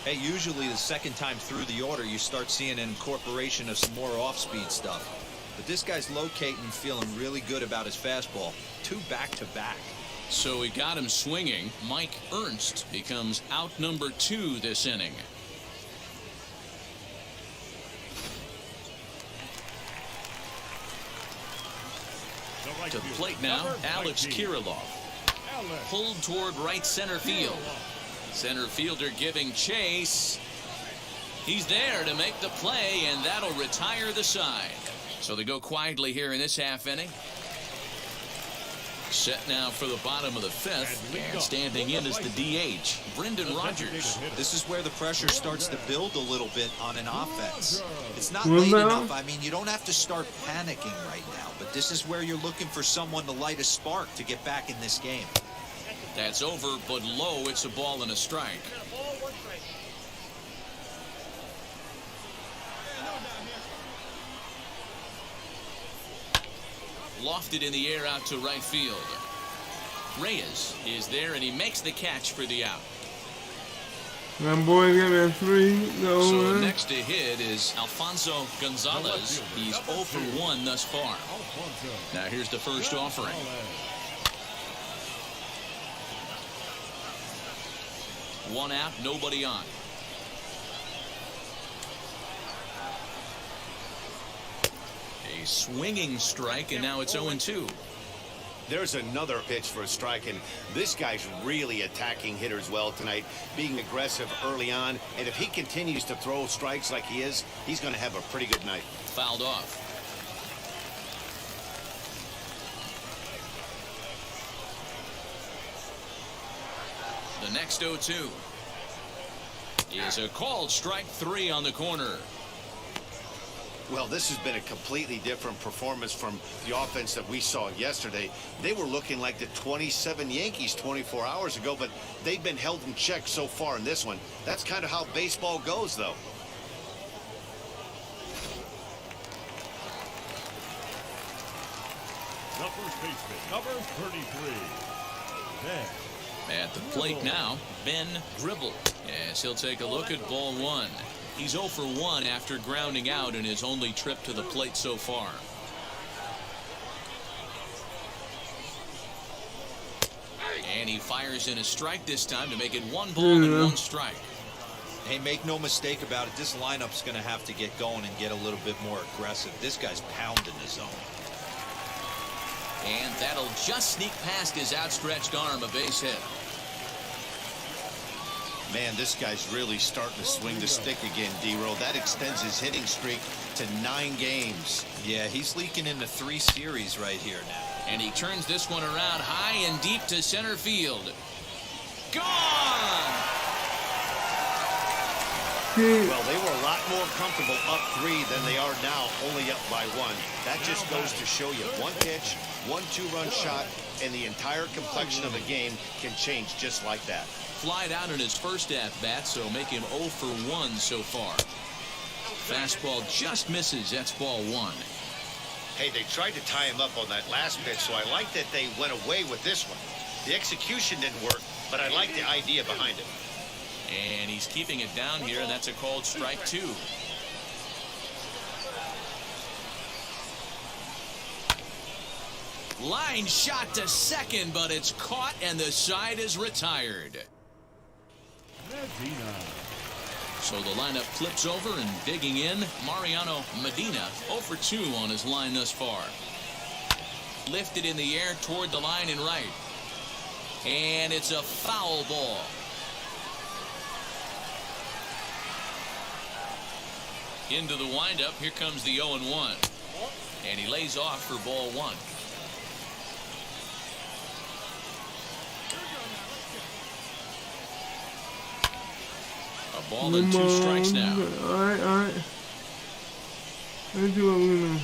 Hey, usually the second time through the order, you start seeing an incorporation of some more off-speed stuff. But this guy's locating, feeling really good about his fastball. 2 back-to-back. So he got him swinging. Mike Ernst becomes out number 2 this inning. To the plate now, Alex Kirilloff. Pulled toward right center field. Center fielder giving chase. He's there to make the play, and that'll retire the side. So they go quietly here in this half inning. Set now for the bottom of the 5th, and standing in is the DH, Brendan Rodgers. This is where the pressure starts to build a little bit on an offense. It's not late enough. I mean, you don't have to start panicking right now, but this is where you're looking for someone to light a spark to get back in this game. That's over, but low. It's a ball and a strike. Lofted in the air out to right field. Reyes is there, and he makes the catch for the out. That boy got a 3. So next to hit is Alfonso Gonzalez. He's 0 for 1 thus far. Now here's the first offering. One out, nobody on. A swinging strike, and now it's 0-2. There's another pitch for a strike, and this guy's really attacking hitters well tonight, being aggressive early on, and if he continues to throw strikes like he is, he's going to have a pretty good night. Fouled off. The next 0-2 is a called strike 3 on the corner. Well, this has been a completely different performance from the offense that we saw yesterday. They were looking like the 27 Yankees 24 hours ago, but they've been held in check so far in this one. That's kind of how baseball goes, though. The first baseman, number 33. Ben. At the plate now, Ben Gribble, as he'll take a look at ball 1. He's 0 for 1 after grounding out in his only trip to the plate so far. And he fires in a strike this time to make it 1 ball and 1 strike. Hey, make no mistake about it, this lineup's going to have to get going and get a little bit more aggressive. This guy's pounding the zone. And that'll just sneak past his outstretched arm, a base hit. Man, this guy's really starting to swing the stick again, D-Roll. That extends his hitting streak to 9 games. Yeah, he's leaking into 3 series right here now. And he turns this one around high and deep to center field. Gone! Well, they were a lot more comfortable up 3 than they are now, only up by 1. That just goes to show you 1 pitch, 1 2-run shot, and the entire complexion of a game can change just like that. Flied out in his first at-bat, so make him 0 for 1 so far. Fastball just misses. That's ball 1. Hey, they tried to tie him up on that last pitch, so I like that they went away with this one. The execution didn't work, but I like the idea behind it. And he's keeping it down here, and that's a called strike 2. Line shot to second, but it's caught and the side is retired. Medina. So the lineup flips over and digging in, Mariano Medina 0 for 2 on his line thus far. Lifted in the air toward the line and right. And it's a foul ball. Into the windup, here comes the 0-1. And he lays off for ball 1. A ball and 2 strikes now. Alright. Let's do what we know.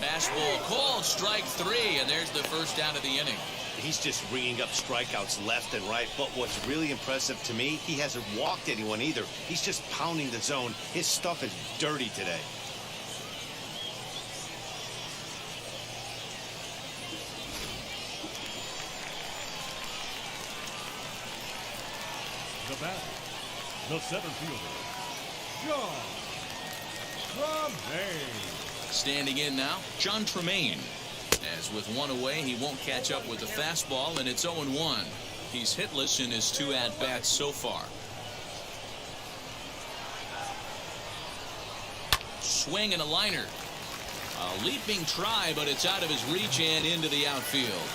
Fastball called, strike 3, and there's the first out of the inning. He's just ringing up strikeouts left and right, but what's really impressive to me, he hasn't walked anyone either. He's just pounding the zone. His stuff is dirty today. The batter, the center fielder, John Tremaine. Standing in now, John Tremaine. As with 1 away, he won't catch up with the fastball, and it's 0-1. He's hitless in his 2 at-bats so far. Swing and a liner. A leaping try, but it's out of his reach and into the outfield.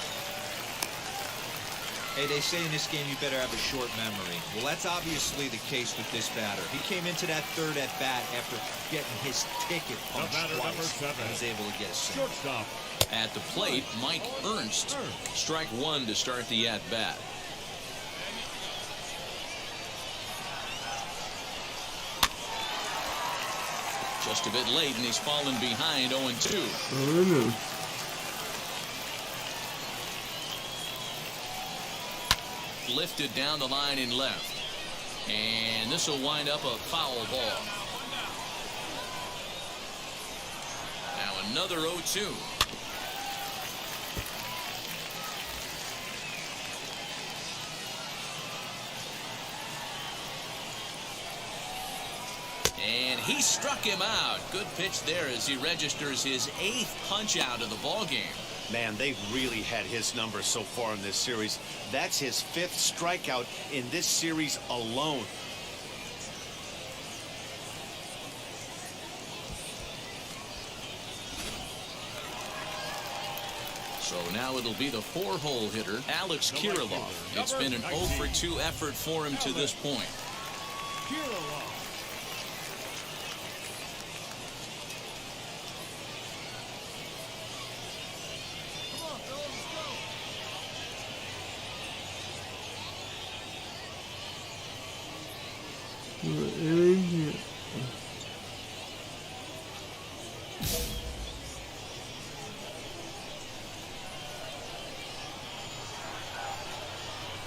Hey, they say in this game you better have a short memory. Well, that's obviously the case with this batter. He came into that 3rd at bat after getting his ticket punched batter, twice. number 7. And was able to get a single. Shortstop. At the plate, Mike Ernst. Strike 1 to start the at-bat. Just a bit late, and he's fallen behind 0-2. Lifted down the line and left. And this will wind up a foul ball. Now another 0-2. And he struck him out. Good pitch there as he registers his 8th punch out of the ball game. Man, they've really had his number so far in this series. That's his 5th strikeout in this series alone. So now it'll be the 4-hole hitter, Alex Kirilloff. It's been an 0 for 2 effort for him to this point. Kirilloff.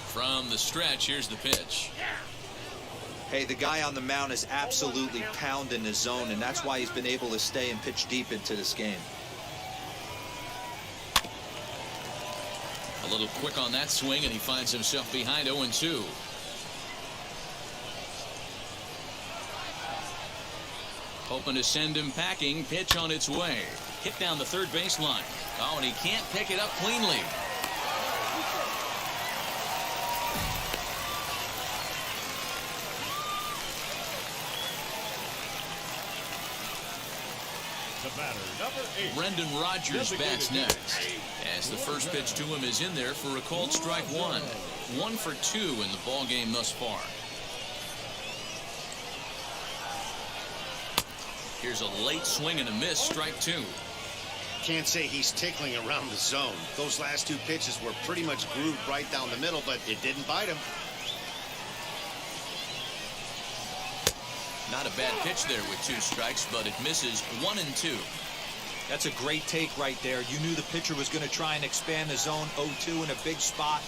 From the stretch, here's the pitch. Hey, the guy on the mound is absolutely pounding the zone, and that's why he's been able to stay and pitch deep into this game. A little quick on that swing, and he finds himself behind 0-2. Hoping to send him packing. Pitch on its way. Hit down the third baseline. Oh, and he can't pick it up cleanly. The batter, number 8. Brendan Rodgers bats next. As the first pitch to him is in there for a called strike 1. 1 for 2 in the ball game thus far. Here's a late swing and a miss, strike 2. Can't say he's tickling around the zone. Those last 2 pitches were pretty much grooved right down the middle, but it didn't bite him. Not a bad pitch there with 2 strikes, but it misses 1 and 2. That's a great take right there. You knew the pitcher was going to try and expand the zone. 0-2 in a big spot,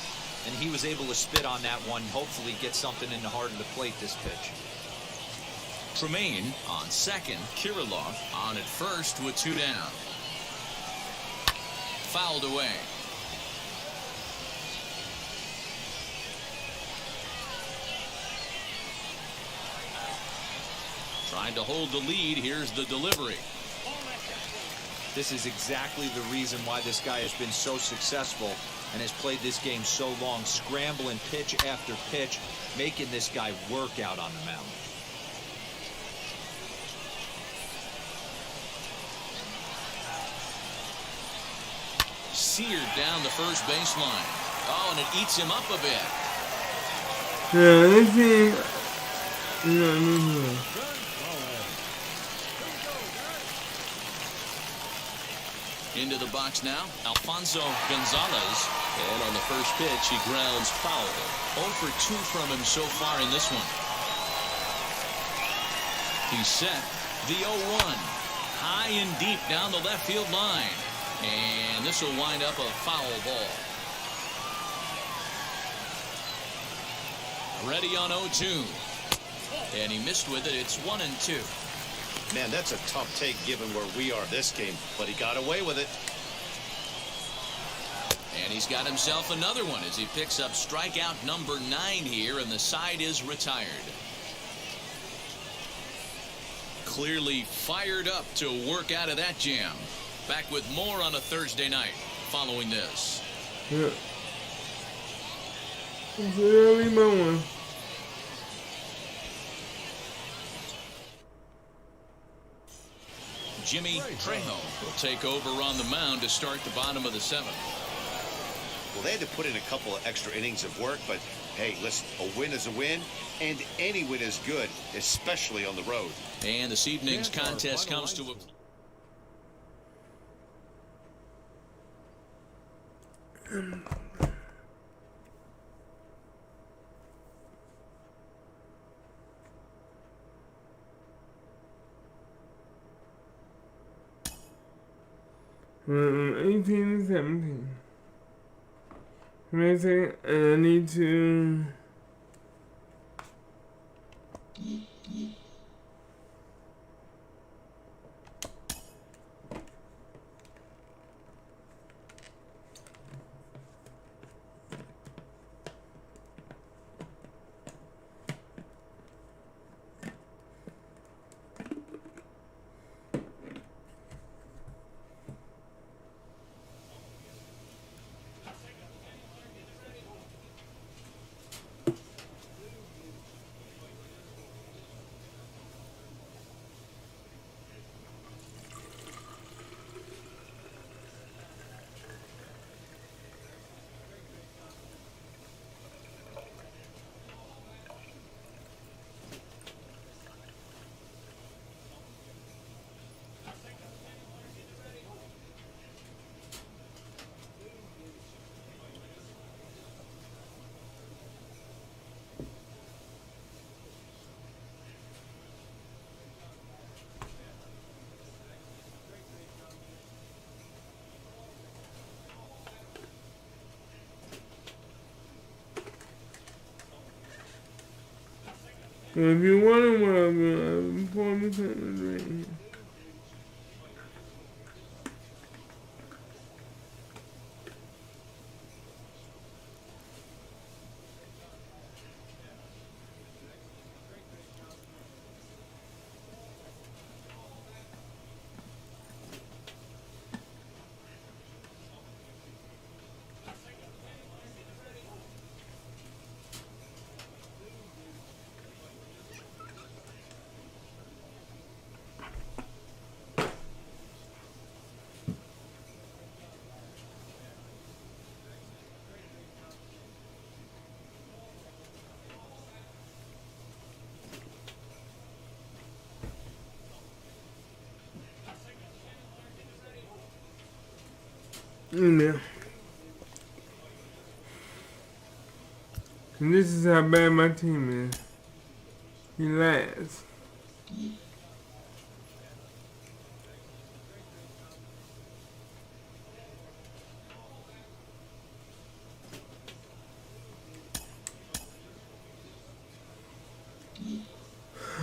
and he was able to spit on that one. Hopefully get something in the heart of the plate this pitch. Tremaine on second. Kirilloff on at first with 2 down. Fouled away. Trying to hold the lead. Here's the delivery. This is exactly the reason why this guy has been so successful and has played this game so long, scrambling pitch after pitch, making this guy work out on the mound. Seared down the first baseline. Oh, and it eats him up a bit. Yeah, this team. Into the box now, Alfonso Gonzalez. And on the first pitch, he grounds foul. 0 for 2 from him so far in this one. He's set. The 0-1. High and deep down the left field line. And this will wind up a foul ball. Ready on 0-2. And he missed with it. It's 1-2. Man, that's a tough take given where we are this game, but he got away with it. And he's got himself another one as he picks up strikeout number 9 here, and the side is retired. Clearly fired up to work out of that jam. Back with more on a Thursday night following this. Yeah. It's early morning. Jimmy Trejo will take over on the mound to start the bottom of the 7th. Well, they had to put in a couple of extra innings of work, but hey, listen, a win is a win, and any win is good, especially on the road. And this evening's contest comes to a... We're 18 and 17. Amazing, and I need to. If you want to, whatever, pour me something to drink. Yeah. And this is how bad my team is. Relax.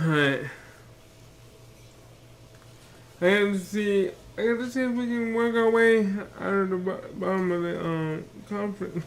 Alright. I have to see if we can work our way out of the bottom of the conference.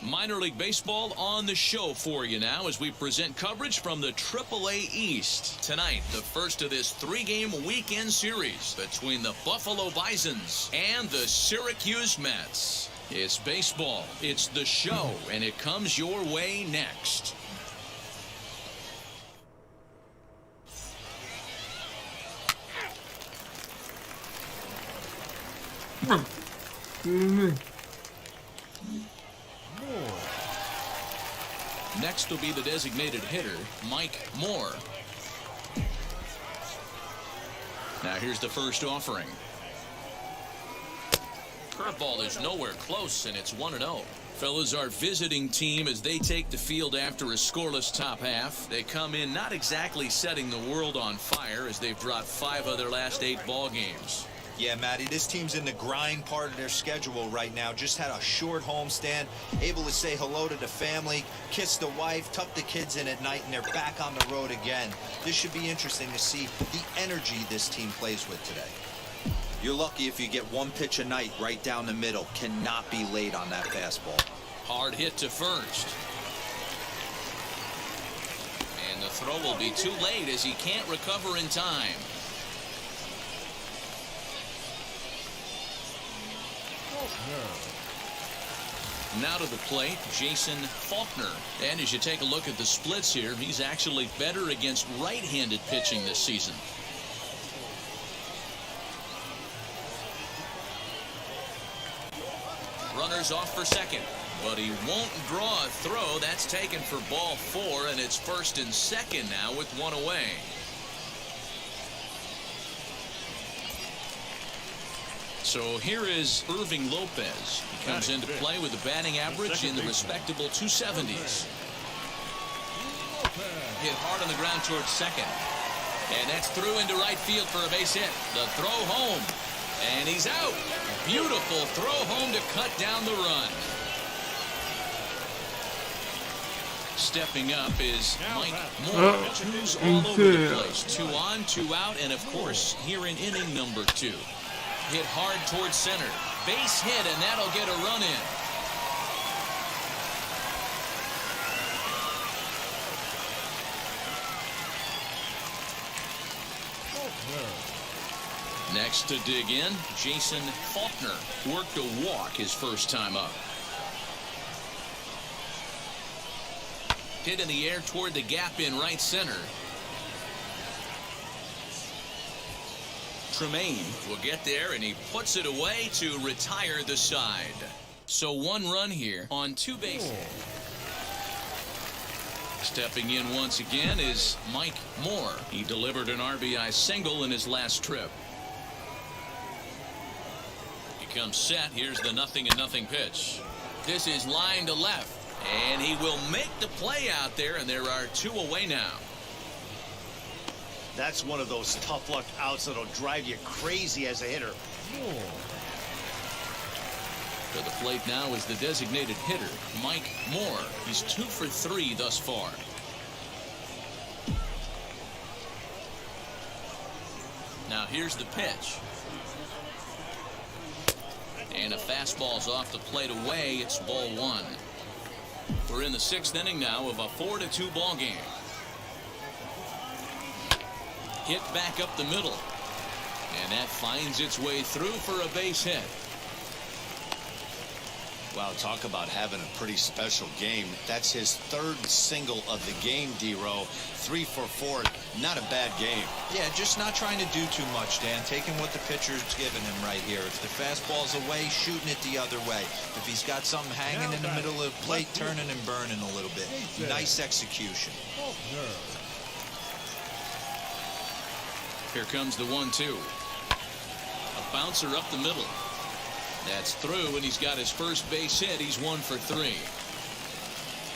Minor League Baseball on the show for you now as we present coverage from the AAA East. Tonight, the first of this three-game weekend series between the Buffalo Bisons and the Syracuse Mets. It's baseball, it's the show, and it comes your way next. Next will be the designated hitter, Mike Moore. Now here's the first offering. Curveball is nowhere close, and it's 1-0. Fellas, our visiting team, as they take the field after a scoreless top half, they come in not exactly setting the world on fire as they've dropped 5 of their last 8 ball games. Yeah, Matty, this team's in the grind part of their schedule right now. Just had a short homestand, able to say hello to the family, kiss the wife, tuck the kids in at night, and they're back on the road again. This should be interesting to see the energy this team plays with today. You're lucky if you get 1 pitch a night right down the middle. Cannot be late on that fastball. Hard hit to first. And the throw will be too late as he can't recover in time. Now to the plate, Jason Faulkner. And as you take a look at the splits here, he's actually better against right-handed pitching this season. Runners off for second, but he won't draw a throw. That's taken for ball 4, and it's first and second now with 1 away. So here is Irving Lopez. He comes into play with a batting average in the respectable 270s. Hit hard on the ground towards second. And that's through into right field for a base hit. The throw home. And he's out. Beautiful throw home to cut down the run. Stepping up is Mike Moore. 2's all over the place. 2 on, 2 out, and of course here in inning number 2. Hit hard towards center. Base hit, and that'll get a run in. Next to dig in, Jason Faulkner worked a walk his first time up. Hit in the air toward the gap in right center. Tremaine will get there, and he puts it away to retire the side. So 1 run here on 2 bases. Stepping in once again is Mike Moore. He delivered an RBI single in his last trip. He comes set. Here's the 0-0 pitch. This is line to left, and he will make the play out there, and there are 2 away now. That's one of those tough luck outs that'll drive you crazy as a hitter. To the plate now is the designated hitter, Mike Moore. He's 2 for 3 thus far. Now here's the pitch. And a fastball's off the plate away. It's ball 1. We're in the 6th inning now of a 4-2 ball game. Hit back up the middle. And that finds its way through for a base hit. Wow, talk about having a pretty special game. That's his 3rd single of the game, D-Row. 3 for 4. Not a bad game. Yeah, just not trying to do too much, Dan. Taking what the pitcher's giving him right here. If the fastball's away, shooting it the other way. If he's got something hanging in the middle of the plate, turning and burning a little bit. Nice execution. Here comes the 1-2. A bouncer up the middle. That's through, and he's got his first base hit. He's 1 for 3.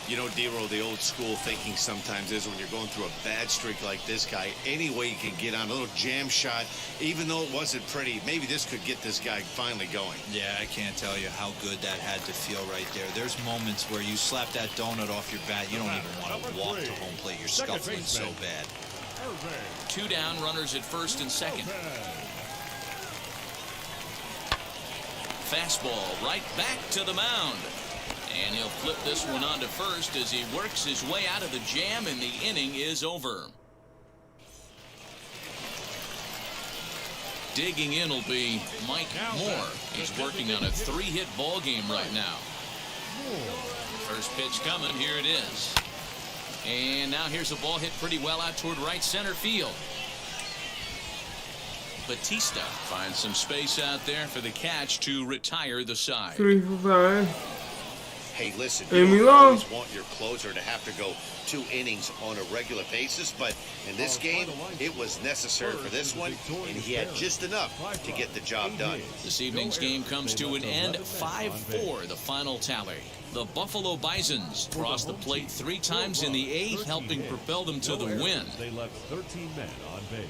You know, D-Row, the old school thinking sometimes is when you're going through a bad streak like this guy, any way you can get on a little jam shot, even though it wasn't pretty, maybe this could get this guy finally going. Yeah, I can't tell you how good that had to feel right there. There's moments where you slap that donut off your bat, you don't even want to walk to home plate. You're scuffling so bad. 2 down, runners at first and second. Fastball right back to the mound. And he'll flip this one on to first as he works his way out of the jam, and the inning is over. Digging in will be Mike Moore. He's working on a 3-hit ball game right now. First pitch coming. Here it is. And now here's a ball hit pretty well out toward right center field. Batista finds some space out there for the catch to retire the side. 3 for 5. Hey, listen, And you we don't lost. always want your closer to have to go 2 innings on a regular basis, but in this game, it was necessary for this one, and he had just enough to get the job done. This evening's game comes to an end, 5-4, the final tally. The Buffalo Bisons crossed the plate 3 times in the 8th, helping propel them to the win. They left 13 men on base.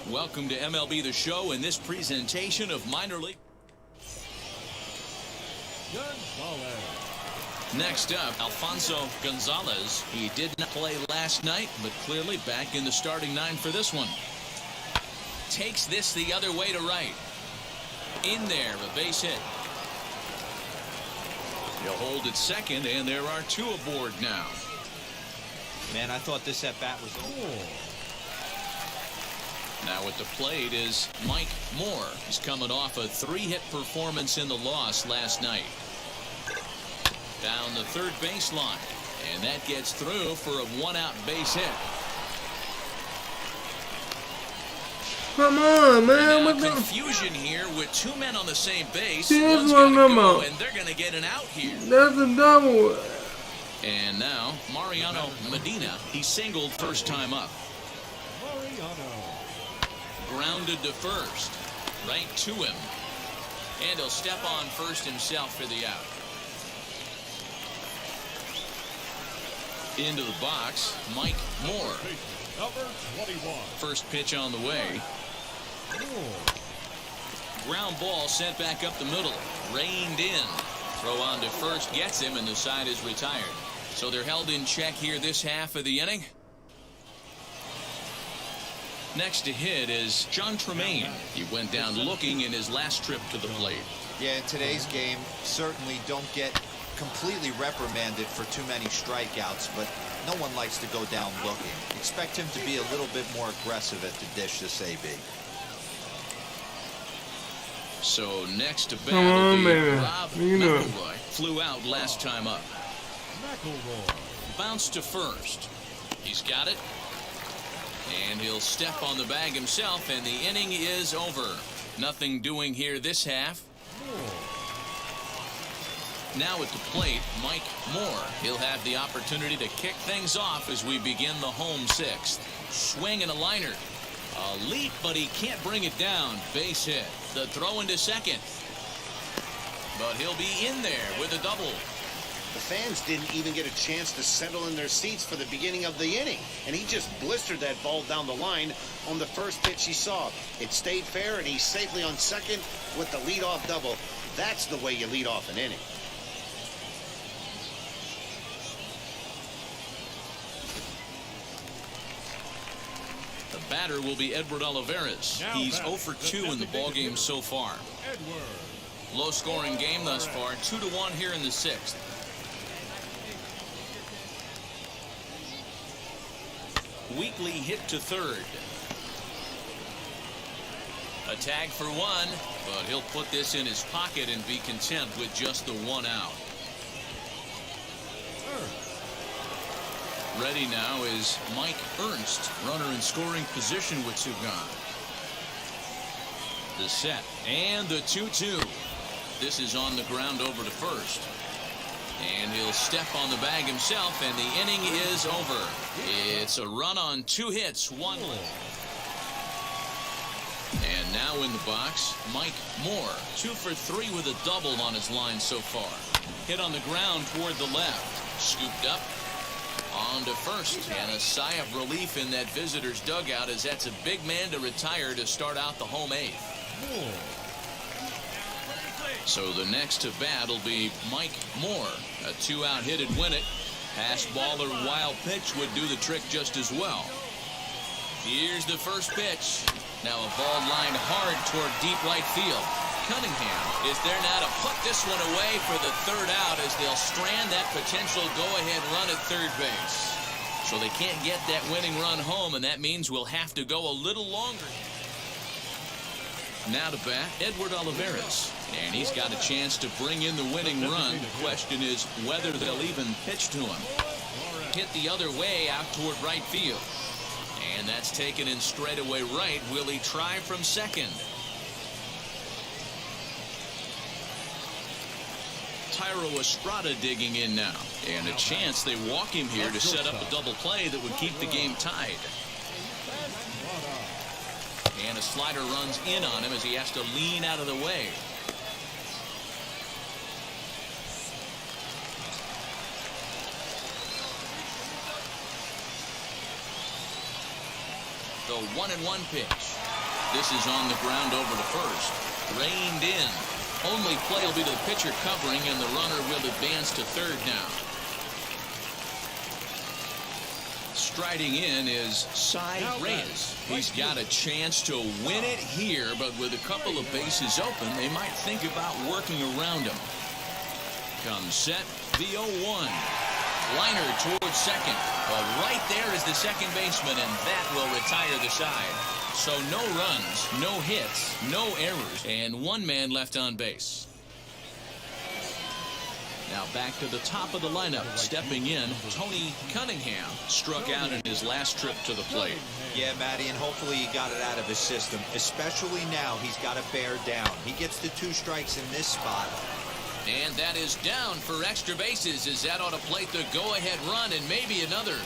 Welcome to MLB The Show and this presentation of minor league. Gonzalez. Next up, Alfonso Gonzalez. He did not play last night, but clearly back in the starting 9 for this one. Takes this the other way to right. In there, a base hit. He'll hold at second, and there are 2 aboard now. Man, I thought this at-bat was over. Now at the plate is Mike Moore. He's coming off a 3-hit performance in the loss last night. Down the third baseline, and that gets through for a 1-out base hit. Come on, man. Now What the? confusion here with 2 men on the same base. Here's One's one gotta go, number. and they're going to get an out here. That's a double. And now Mariano Medina. He singled first time up. Mariano. Grounded to first. Right to him. And he'll step on first himself for the out. Into the box, Mike Moore. Number 21. First pitch on the way. Ground ball sent back up the middle. Reined in. Throw on to first gets him, and the side is retired. So they're held in check here this half of the inning. Next to hit is John Tremaine. He went down looking in his last trip to the plate. Yeah, in today's game, certainly don't get completely reprimanded for too many strikeouts, but no one likes to go down looking. Expect him to be a little bit more aggressive at the dish this AB. So next to bat Come on, will be baby. Rob You know it. McElroy. Flew out last time up. McElroy. Bounce to first. He's got it. And he'll step on the bag himself, and the inning is over. Nothing doing here this half. Now at the plate, Mike Moore. He'll have the opportunity to kick things off as we begin the home 6th. Swing and a liner. A leap, but he can't bring it down. Base hit. The throw into second. But he'll be in there with a double. The fans didn't even get a chance to settle in their seats for the beginning of the inning, and he just blistered that ball down the line on the first pitch he saw. It stayed fair, and he's safely on second with the leadoff double. That's the way you lead off an inning. The batter will be Edward Olivares. He's 0 for 2 in the ballgame so far. Edward. Low-scoring game thus far, 2-1 here in the 6th. Weekly hit to third. A tag for 1, but he'll put this in his pocket and be content with just the 1 out. Ready now is Mike Ernst, runner in scoring position with 2 gone. The set and the 2-2. This is on the ground over to first. And he'll step on the bag himself, and the inning is over. It's a run on 2 hits, 1 left. And now in the box, Mike Moore. 2 for 3 with a double on his line so far. Hit on the ground toward the left. Scooped up. On to first, and a sigh of relief in that visitor's dugout as that's a big man to retire to start out the home 8th. So the next to bat will be Mike Moore. A 2-out hit'd win it. Pass ball or wild pitch would do the trick just as well. Here's the first pitch. Now a ball lined hard toward deep right field. Cunningham is there now to put this one away for the third out as they'll strand that potential go-ahead run at third base. So they can't get that winning run home, and that means we'll have to go a little longer. Now to bat, Edward Olivares. And he's got a chance to bring in the winning run. The question is whether they'll even pitch to him. Hit the other way out toward right field. And that's taken in straightaway right. Will he try from second? Thairo Estrada digging in now. And a chance they walk him here to set up a double play that would keep the game tied. And a slider runs in on him as he has to lean out of the way. The 1-1 pitch. This is on the ground over to first. Reined in. Only play will be to the pitcher covering, and the runner will advance to third now. Striding in is Cy Reyes. He's got a chance to win it here, but with a couple of bases open, they might think about working around him. Comes set, the 0-1. Liner towards second. Well, right there is the second baseman, and that will retire the side. So no runs, no hits, no errors, and one man left on base. Now back to the top of the lineup. Stepping in, Tony Cunningham struck out in his last trip to the plate. Yeah, Matty, and hopefully he got it out of his system. Especially now, he's got to bear down. He gets the 2 strikes in this spot. And that is down for extra bases as that ought to plate the go-ahead run and maybe another.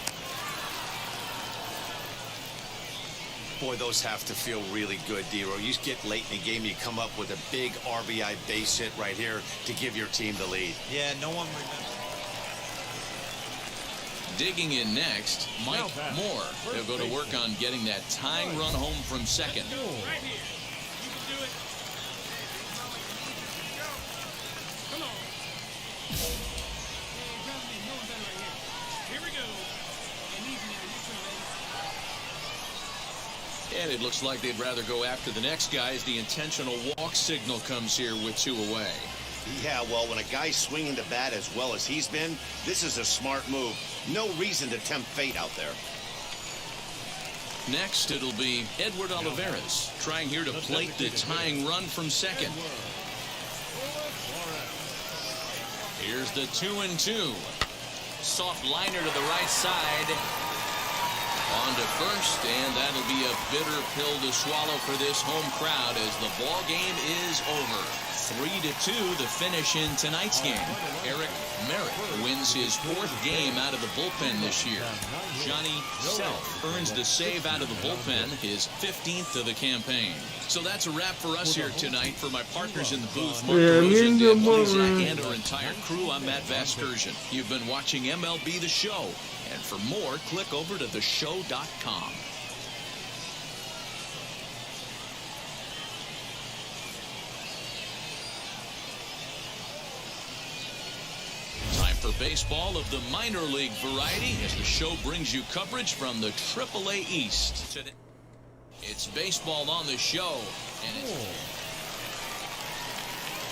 Boy, those have to feel really good, Dero. You get late in the game, you come up with a big RBI base hit right here to give your team the lead. Yeah, no one remembers. Digging in next, Mike Moore. He'll go to work on getting that tying run home from second. Right here. You can do it. Come on. Here we go. And easy now. Your turn, baby. And it looks like they'd rather go after the next guy as the intentional walk signal comes here with 2 away. Yeah, well, when a guy's swinging the bat as well as he's been, this is a smart move. No reason to tempt fate out there. Next, it'll be Edward Olivares trying here to plate the tying run from second. Here's the 2-2. Soft liner to the right side. On to first, and that'll be a bitter pill to swallow for this home crowd as the ball game is over. 3-2, the finish in tonight's game. Eric Merritt wins his 4th game out of the bullpen this year. Johnny Self earns the save out of the bullpen, his 15th of the campaign. So that's a wrap for us here tonight. For my partners in the booth, Mark DeRosa, Dan Plesac, and our entire crew, I'm Matt Vasgersian. You've been watching MLB The Show. And for more, click over to theshow.com. Time for baseball of the minor league variety as the show brings you coverage from the AAA East. Today, it's baseball on the show, and it's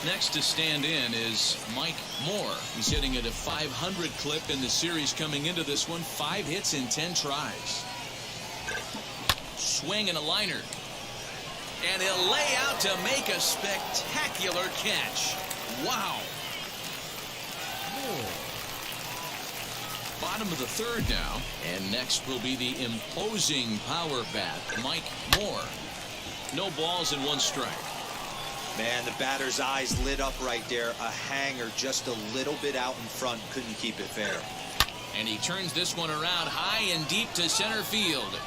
next to stand in is Mike Moore. He's hitting at a .500 clip in the series coming into this one. 5 hits in 10 tries. Swing and a liner. And he'll lay out to make a spectacular catch. Wow. Bottom of the 3rd now. And next will be the imposing power bat, Mike Moore. No balls and 1 strike. Man, the batter's eyes lit up right there. A hanger just a little bit out in front. Couldn't keep it fair. And he turns this one around high and deep to center field.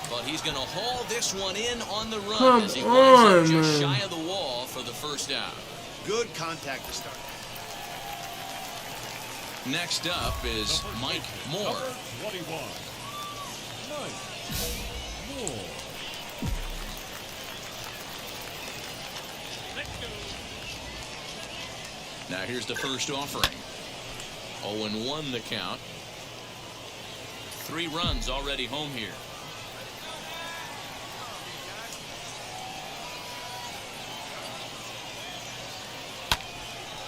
But he's going to haul this one in on the run as he winds up just shy of the wall for the first out. Good contact to start. Next up is Mike Moore. 21. Mike Moore. Now here's the first offering. 0-1 the count. 3 runs already home here.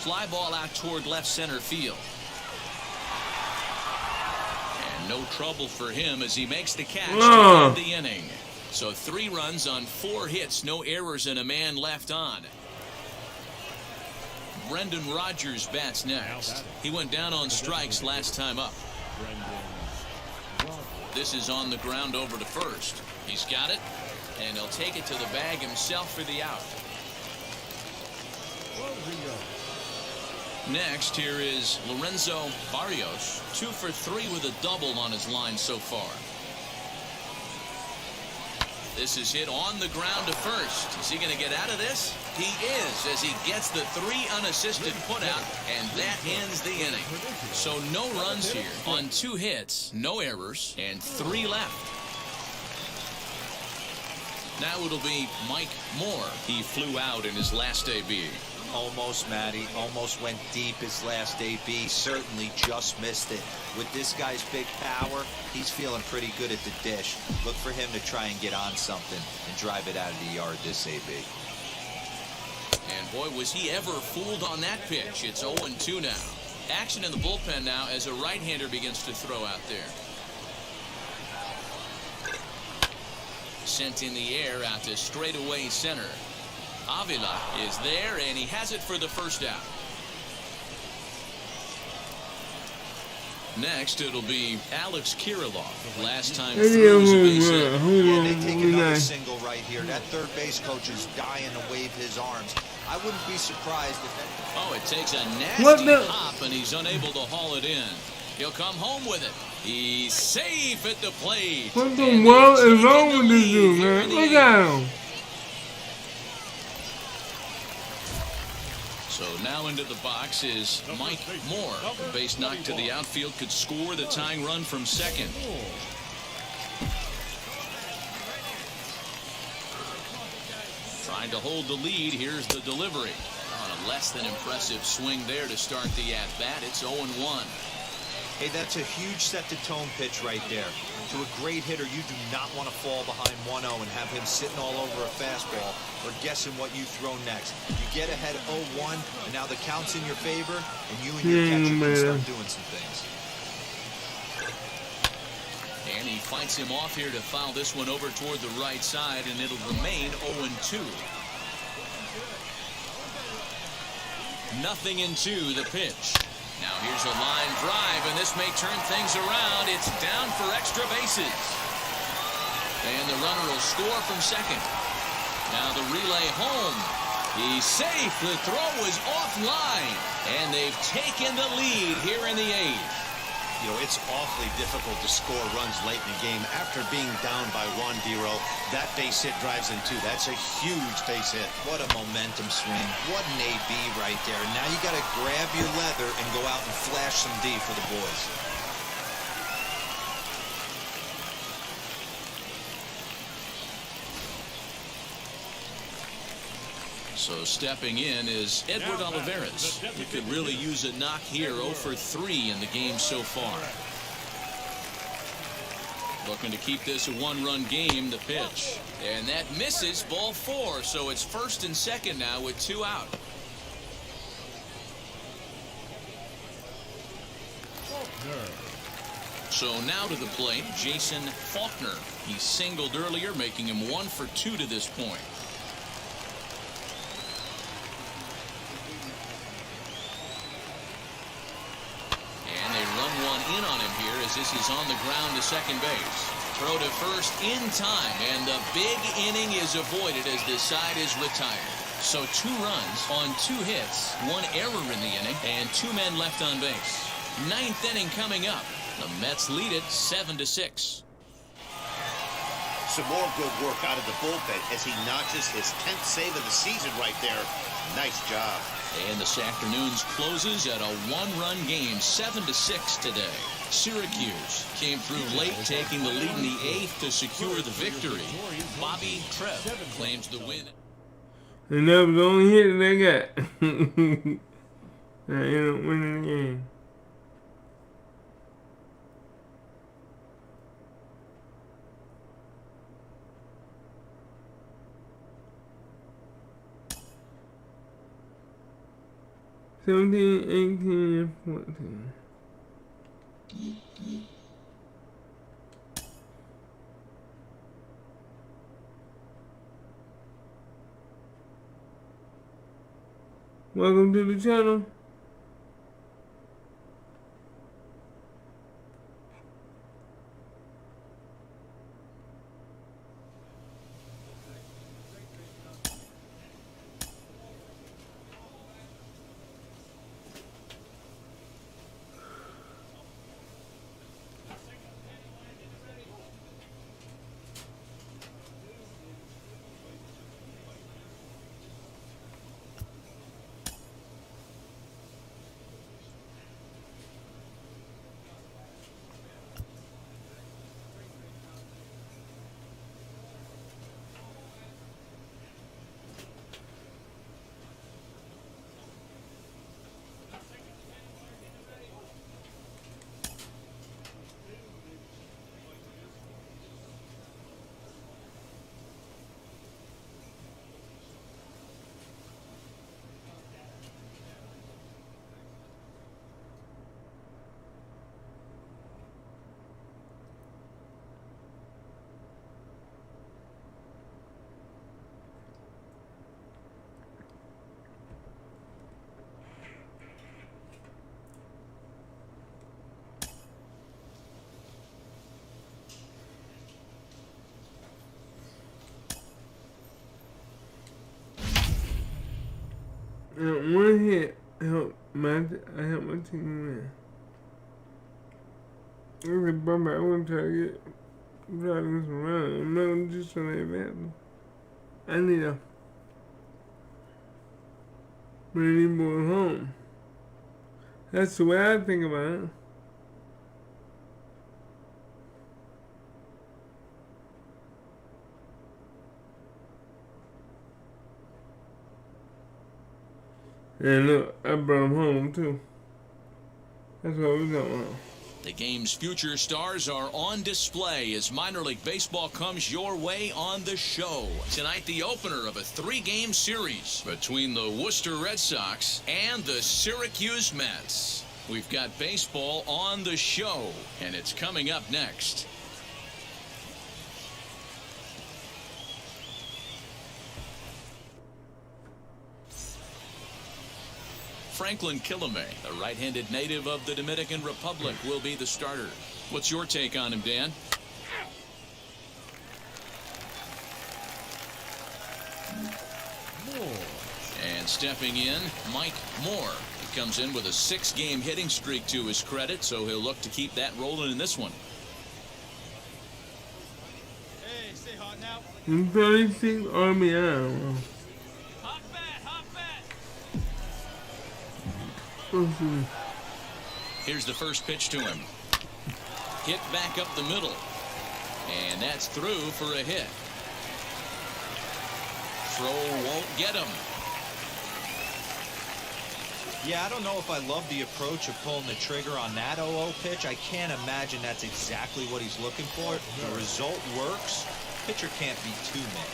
Fly ball out toward left center field. And no trouble for him as he makes the catch to end the inning. So 3 runs on 4 hits, no errors, and a man left on. Brendan Rodgers bats next. He went down on strikes last time up. This is on the ground over to first. He's got it, and he'll take it to the bag himself for the out. Next, here is Lorenzo Barrios, 2 for 3 with a double on his line so far. This is hit on the ground to first. Is he going to get out of this? He is, as he gets the 3 unassisted putout, and that ends the inning. So no runs here on 2 hits, no errors, and 3 left. Now it'll be Mike Moore. He flew out in his last AB. Almost, Matty. Almost went deep his last AB. Certainly just missed it. With this guy's big power, he's feeling pretty good at the dish. Look for him to try and get on something and drive it out of the yard this AB. And boy, was he ever fooled on that pitch. It's 0-2 now. Action in the bullpen now as a right-hander begins to throw out there. Sent in the air out to straightaway center. Avila is there, and he has it for the first out. Next, it'll be Alex Kirilloff. Last time through was a base hit. Yeah, they take another single right here. That third base coach is dying to wave his arms. I wouldn't be surprised if that... Oh, it takes a nasty hop, and he's unable to haul it in. He'll come home with it. He's safe at the plate. What the world is wrong with this dude, man? Look at him. So now into the box is Mike Moore. A base knock to the outfield could score the tying run from second. Trying to hold the lead. Here's the delivery. On a less than impressive swing there to start the at-bat. It's 0-1. Hey, that's a huge set-the-tone pitch right there. To a great hitter, you do not want to fall behind 1-0 and have him sitting all over a fastball or guessing what you throw next. You get ahead 0-1, and now the count's in your favor, and you and your catcher can start doing some things. And he fights him off here to foul this one over toward the right side, and it'll remain 0-2. 0-2 the pitch. Now here's a line drive, and this may turn things around. It's down for extra bases. And the runner will score from second. Now the relay home. He's safe. The throw was offline. And they've taken the lead here in the 8th. You know, it's awfully difficult to score runs late in the game. After being down by 1, Dero, that base hit drives in 2. That's a huge base hit. What a momentum swing. What an AB right there. Now you got to grab your leather and go out and flash some D for the boys. So stepping in is Edward Olivares. He could really use a knock here. 0 for 3 in the game so far. Looking to keep this a 1-run game. The pitch. And that misses. Ball 4. So it's first and second now with 2 out. So now to the plate, Jason Faulkner. He singled earlier, making him 1 for 2 to this point. In on him here as this is on the ground to second base. Throw to first in time, and the big inning is avoided as this side is retired. So 2 runs on 2 hits, 1 error in the inning, and 2 men left on base. 9th inning coming up. The Mets lead it 7-6. Some more good work out of the bullpen as he notches his 10th save of the season right there. Nice job. And this afternoon's closes at a 1-run game, 7-6 today. Syracuse came through late, taking the lead in the 8th to secure the victory. Bobby Trev claims the win. And that was the only hit they got. They ended up winning the game. 17, 18, and 14. Welcome to the channel. And one hit helped my team win. Okay, Bubba, I want to try to get driving this around. I'm not gonna just say that. I need to bring these boys home. That's the way I think about it. And look, I brought them home too. That's what we're talking about. The game's future stars are on display as minor league baseball comes your way on the show. Tonight, the opener of a 3-game series between the Worcester Red Sox and the Syracuse Mets. We've got baseball on the show, and it's coming up next. Franklin Kilome, the right-handed native of the Dominican Republic, will be the starter. What's your take on him, Dan? And stepping in, Mike Moore. He comes in with a 6-game hitting streak to his credit, so he'll look to keep that rolling in this one. Hey, stay hot now. 36 RBI. Hot bat, hot bat. Here's the first pitch to him. Hit back up the middle. And that's through for a hit. Throw won't get him. Yeah, I don't know if I love the approach of pulling the trigger on that 0-0 pitch. I can't imagine that's exactly what he's looking for. The result works. Pitcher can't be too mad.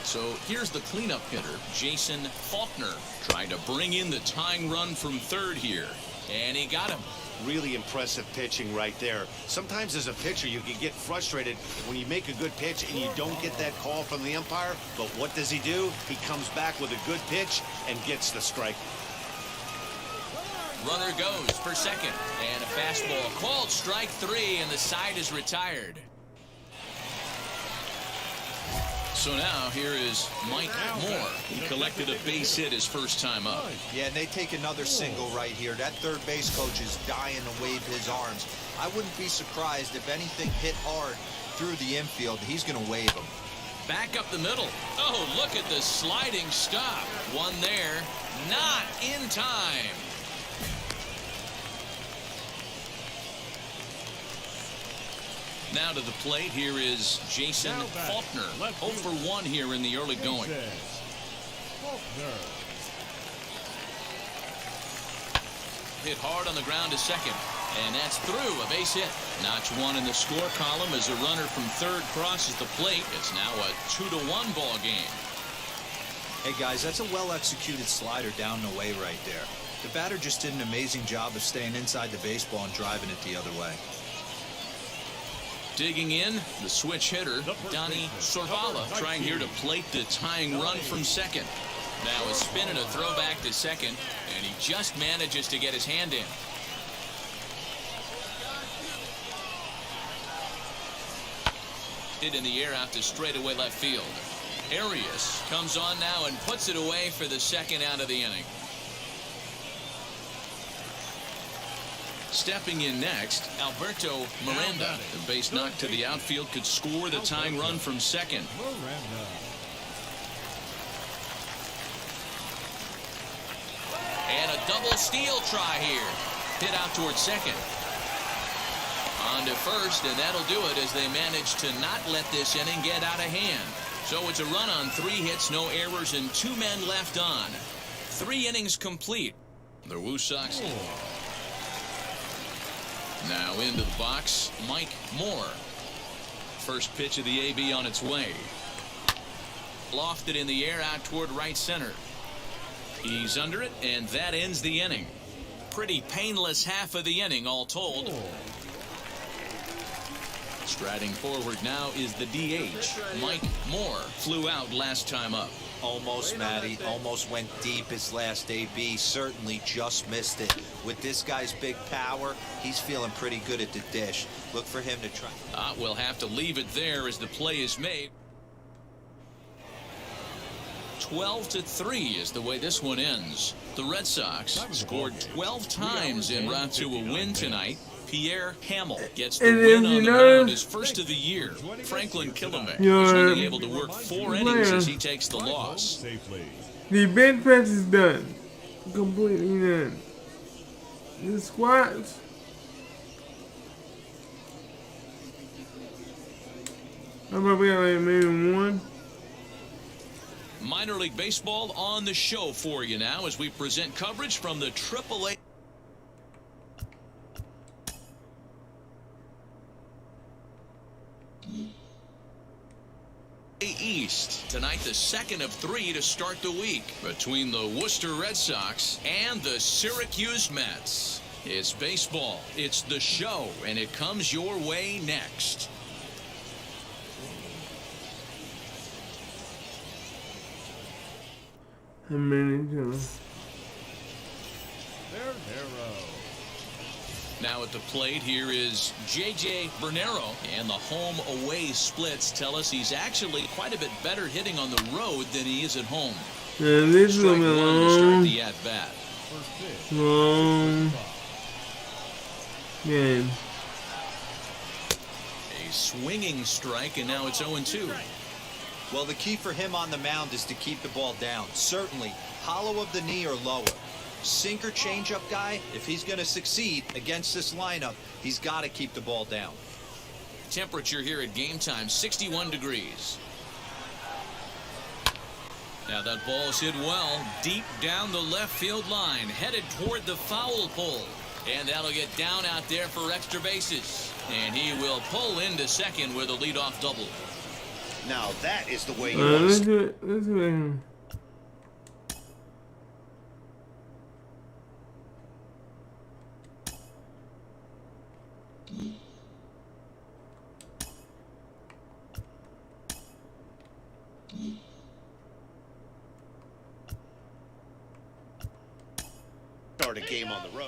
So here's the cleanup hitter, Jason Faulkner, trying to bring in the tying run from third here. And he got him. Really impressive pitching right there. Sometimes as a pitcher, you can get frustrated when you make a good pitch and you don't get that call from the umpire. But what does he do? He comes back with a good pitch and gets the strike. Runner goes for second. And a fastball called strike 3, and the side is retired. So now here is Mike Moore. He collected a base hit his first time up. Yeah, and they take another single right here. That third base coach is dying to wave his arms. I wouldn't be surprised if anything hit hard through the infield. He's going to wave them. Back up the middle. Oh, look at the sliding stop. One there, not in time. Now to the plate, here is Jason Faulkner. 0 for 1 here in the early going. Hit hard on the ground to second. And that's through, a base hit. Notch 1 in the score column as a runner from third crosses the plate. It's now a 2-1 ball game. Hey guys, that's a well-executed slider down and away right there. The batter just did an amazing job of staying inside the baseball and driving it the other way. Digging in, the switch hitter, Donnie Sorvala, trying here to plate the tying run from second. Now a spin and a throwback to second, and he just manages to get his hand in. Hit in the air out to straightaway left field. Arias comes on now and puts it away for the second out of the inning. Stepping in next, Alberto Miranda. The base knock to the outfield could score the tying run from second. And a double steal try here. Hit out towards second. On to first, and that'll do it as they manage to not let this inning get out of hand. So it's a run on 3 hits, no errors, and 2 men left on. 3 innings complete. The Woo Sox. Now into the box, Mike Moore. First pitch of the AB on its way. Lofted in the air out toward right center. He's under it, and that ends the inning. Pretty painless half of the inning, all told. Striding forward now is the DH. Mike Moore flew out last time up. Almost, Matty. Almost went deep his last AB. Certainly just missed it. With this guy's big power, he's feeling pretty good at the dish. Look for him to try. We'll have to leave it there as the play is made. 12-3 is the way this one ends. The Red Sox scored 12 times en route to a win tonight. Pierre Hamill gets the win on the mound, his first of the year. Franklin Kilome is only able to work 4 innings as he takes the loss. The bench press is done. Completely done. The squats. How about we got like maybe 1? Minor League Baseball on the show for you now as we present coverage from the AAA East. Tonight, the second of 3 to start the week between the Worcester Red Sox and the Syracuse Mets. It's baseball, it's the show, and it comes your way next. How many times? Now at the plate, here is J.J. Bernero, and the home-away splits tell us he's actually quite a bit better hitting on the road than he is at home. Yeah, this is a long the at-bat. Long game. A swinging strike, and now it's 0-2. Well, the key for him on the mound is to keep the ball down. Certainly, hollow of the knee or lower. Sinker changeup guy, if he's going to succeed against this lineup, he's got to keep the ball down. Temperature here at game time, 61 degrees. Now that ball is hit well, deep down the left field line, headed toward the foul pole. And that'll get down out there for extra bases. And he will pull into second with a leadoff double. Now that is the way you Let's do it. Let's do it. start a game on the road.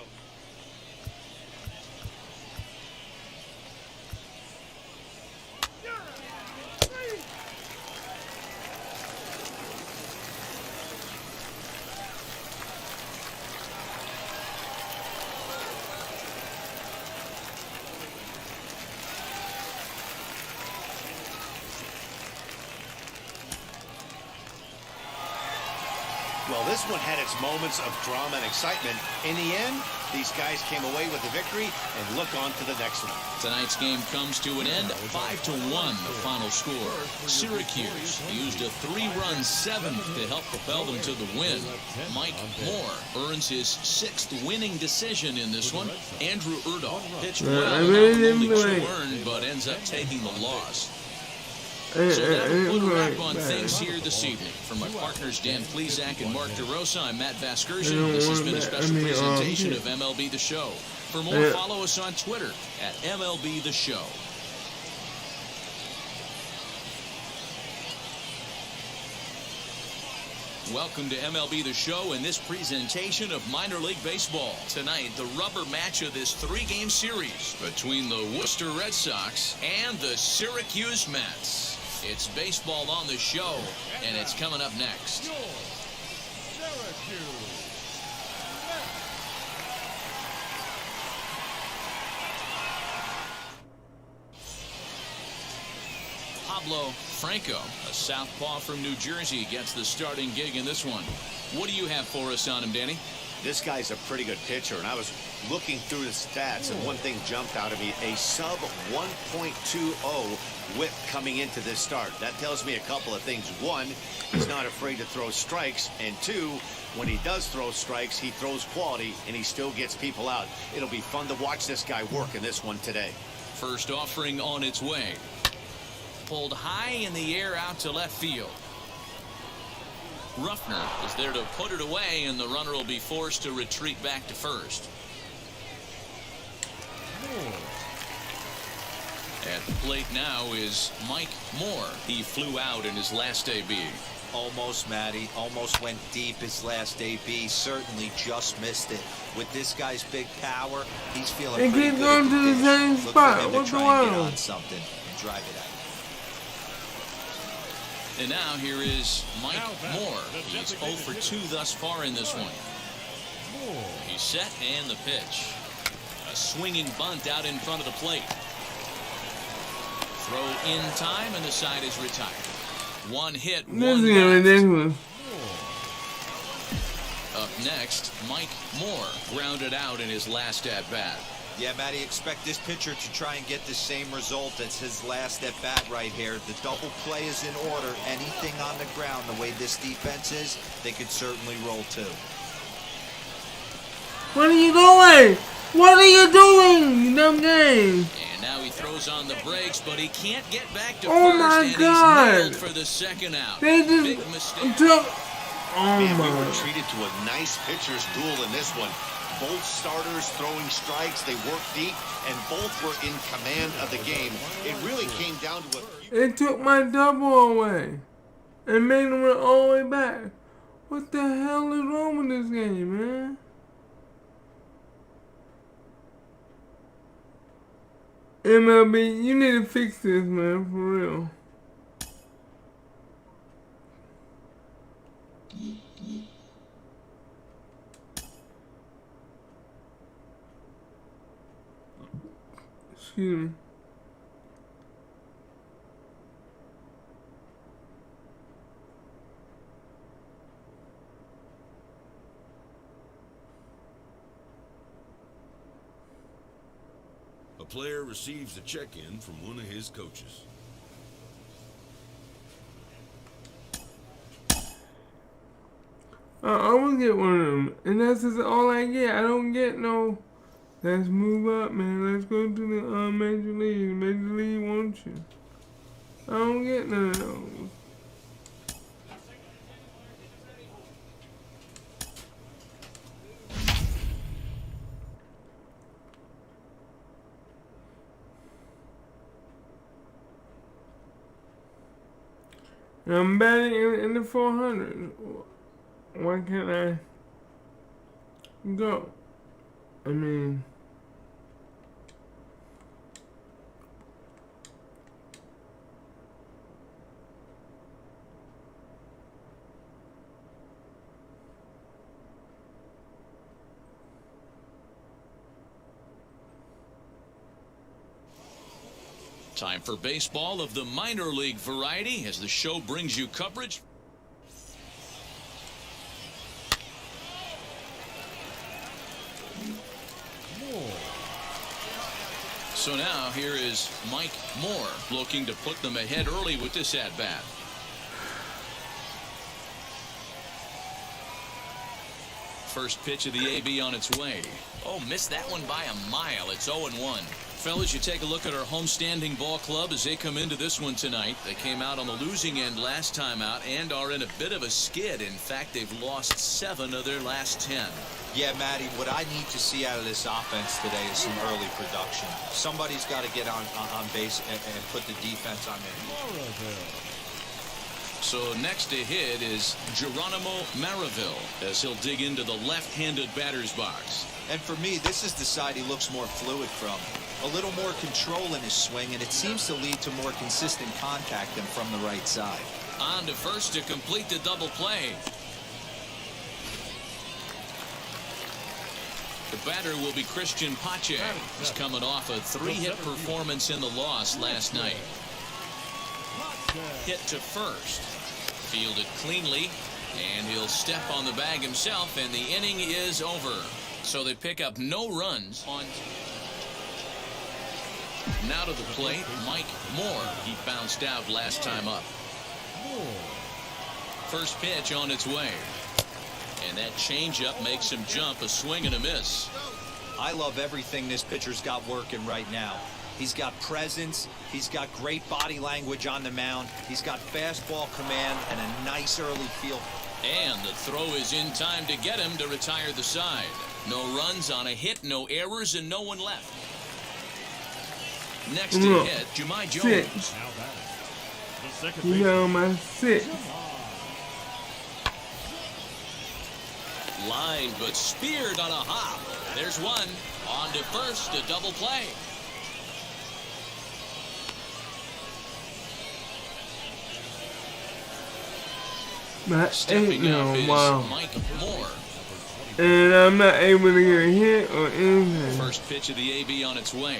Well, this one had its moments of drama and excitement. In the end, these guys came away with the victory and look on to the next one. Tonight's game comes to an end, 5-1 the final score. Syracuse used a 3-run seventh to help propel them to the win. Mike Moore earns his 6th winning decision in this one. Andrew Erdahl pitched well, only 2 earned, but ends up taking the loss. So that'll put a wrap like on that. things here this evening. From my partners Dan Plezak and Mark DeRosa, I'm Matt Vasgersian. This has been a special presentation of MLB The Show. For more, follow us on Twitter at MLB The Show. Welcome to MLB The Show and this presentation of minor league baseball. Tonight, the rubber match of this three-game series between the Worcester Red Sox and the Syracuse Mets. It's baseball on the show, and it's coming up next. Your Syracuse Pablo Franco, a southpaw from New Jersey, gets the starting gig in this one. What do you have for us on him, Danny? This guy's a pretty good pitcher, and I was looking through the stats, and one thing jumped out at me, a sub 1.20 whip coming into this start. That tells me a couple of things. One, he's not afraid to throw strikes, and two, when he does throw strikes, he throws quality, and he still gets people out. It'll be fun to watch this guy work in this one today. First offering on its way. Pulled high in the air out to left field. Ruffner is there to put it away, and the runner will be forced to retreat back to first. At the plate now is Mike Moore. He flew out in his last AB. Almost, Matty. Almost went deep his last AB. Certainly just missed it. With this guy's big power, he's feeling It pretty keeps good going at to the finish. same Look spot. for him to What's try going and get on? on something and drive it out. And now here is Mike Moore. He's 0 for 2 thus far in this one. He's set and the pitch. A swinging bunt out in front of the plate. Throw in time and the side is retired. One hit, This one is left. ridiculous. Up next, Mike Moore grounded out in his last at-bat. Yeah, Matty, expect this pitcher to try and get the same result as his last at-bat right here. The double play is in order. Anything on the ground, the way this defense is, they could certainly roll too. What are you doing? What are you doing, you dumb game? And now he throws on the brakes, but he can't get back to Oh first, my and God. he's nailed for the second out. They Big just mistake. took. Oh Man, we my. were treated to a nice pitcher's duel in this one. Both starters throwing strikes, they worked deep, and both were in command of the game. It really came down to a... It took my double away and made him run all the way back. What the hell is wrong with this game, man? MLB, you need to fix this, man, for real. Excuse me. A player receives a check-in from one of his coaches. I always get one of them, and that's just all I get. I don't get no. Let's move up, man. Let's go to the major league. Major league wants you. I don't get none of those. And I'm batting in the 400. Why can't I go? I mean, Time for baseball of the minor league variety as the show brings you coverage. So now here is Mike Moore looking to put them ahead early with this at-bat. first pitch of the AB on its way. Oh, missed that one by a mile. It's 0-1. Fellas, you take a look at our homestanding ball club as they come into this one tonight. They came out on the losing end last time out and are in a bit of a skid. In fact, they've lost 7 of their last 10. Yeah, Matty, what I need to see out of this offense today is some early production. Somebody's got to get on base and put the defense on their feet. So next to hit is Geronimo Maraville as he'll dig into the left-handed batter's box. And for me, this is the side he looks more fluid from. A little more control in his swing, and it seems to lead to more consistent contact than from the right side. On to first to complete the double play. The batter will be Christian Pache. He's coming off a 3-hit performance in the loss last night. Hit to first. Fielded cleanly, and he'll step on the bag himself, and the inning is over. So they pick up no runs on. Now to the plate, Mike Moore. He bounced out last time up. First pitch on its way. And that changeup makes him jump, a swing and a miss. I love everything this pitcher's got working right now. He's got presence. He's got great body language on the mound. He's got fastball command and a nice early feel. And the throw is in time to get him to retire the side. No runs on a hit, no errors, and no one left. Next to hit, Jahmai Jones. You know my 6. Line, but speared on a hop. There's one. On to first, a double play. That's 8 Stepping now, up is wow. Mike Moore. And I'm not able to get a hit or anything. First pitch of the AB on its way.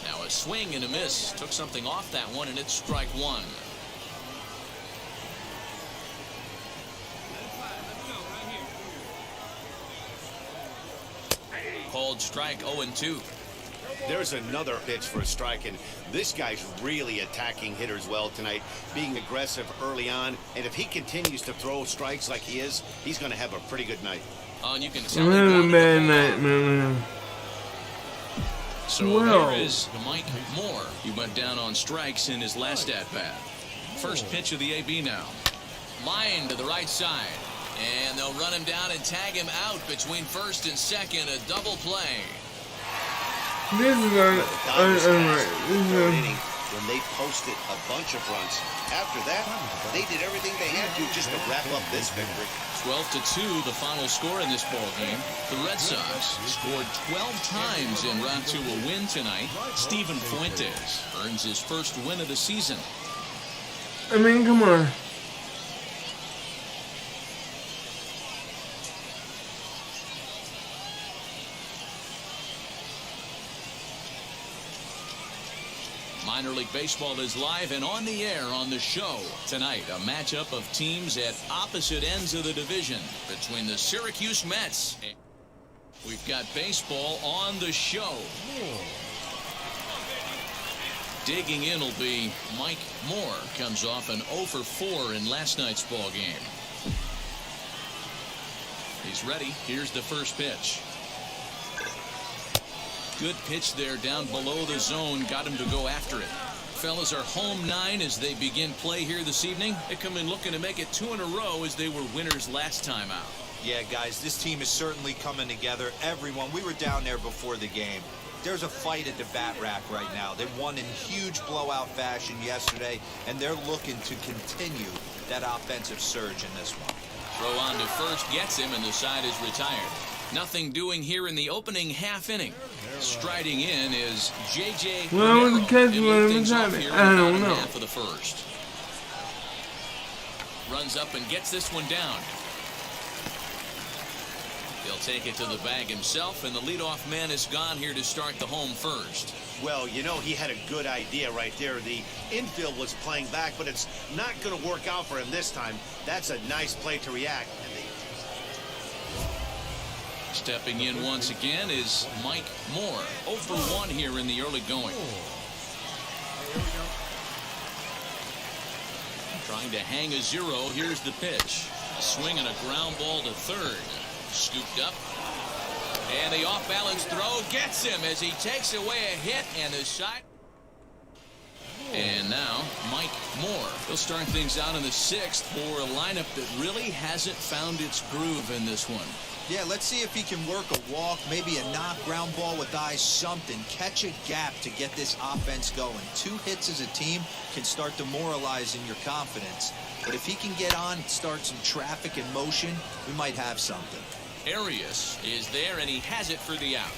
Now a swing and a miss. Took something off that one, and it's strike 1. Called strike 0-2. There's another pitch for a strike, and this guy's really attacking hitters well tonight, being aggressive early on, and if he continues to throw strikes like he is, he's going to have a pretty good night. And you can tell I'm having a him bad night, man. so Well. there is Mike Moore. He went down on strikes in his last at-bat. First pitch of the AB now. Line to the right side. And they'll run him down and tag him out between first and second. A double play. This is alright. Third inning, when they posted a bunch of runs. After that, they did everything they had to just to wrap up this victory. 12-2, the final score in this ball game. The Red Sox scored 12 times en route to a win tonight. Steven Fuentes earns his first win of the season. I mean, come on. Minor League Baseball is live and on the air on the show. Tonight, a matchup of teams at opposite ends of the division between the Syracuse Mets. We've got baseball on the show. Digging in will be Mike Moore. Comes off an 0 for 4 in last night's ball game. He's ready. Here's the first pitch. Good pitch there down below the zone. Got him to go after it. Fellas are home 9 as they begin play here this evening. They come in looking to make it 2 in a row as they were winners last time out. Yeah, guys, this team is certainly coming together. Everyone, we were down there before the game. There's a fight at the bat rack right now. They won in huge blowout fashion yesterday, and they're looking to continue that offensive surge in this one. Throw on to first gets him, and the side is retired. Nothing doing here in the opening half inning. Striding in is J.J. Well, Romero. the catch He'll was lead things off retired. here I in the don't bottom know. half of the first. Runs up and gets this one down. He'll take it to the bag himself, and the leadoff man is gone here to start the home first. Well, you know, he had a good idea right there. The infield was playing back, but it's not going to work out for him this time. That's a nice play to react. Stepping in once again is Mike Moore. 0 for 1 here in the early going. Trying to hang a 0. Here's the pitch. A swing and a ground ball to third. Scooped up. And the off-balance throw gets him as he takes away a hit and the side. And now, Mike Moore. He'll start things out in the 6th for a lineup that really hasn't found its groove in this one. Yeah, let's see if he can work a walk, maybe a knock, ground ball with eyes, something. Catch a gap to get this offense going. 2 hits as a team can start demoralizing your confidence. But if he can get on, start some traffic and motion, we might have something. Arias is there, and he has it for the out.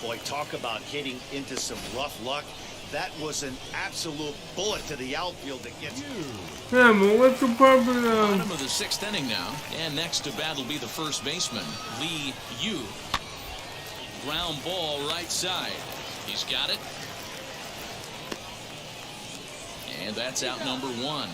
Boy, talk about hitting into some rough luck. That was an absolute bullet to the outfield that gets... Yeah, but what's the purpose of... Bottom of the 6th inning now, and next to bat will be the first baseman, Lee Yu. Ground ball right side. He's got it. And that's out number 1.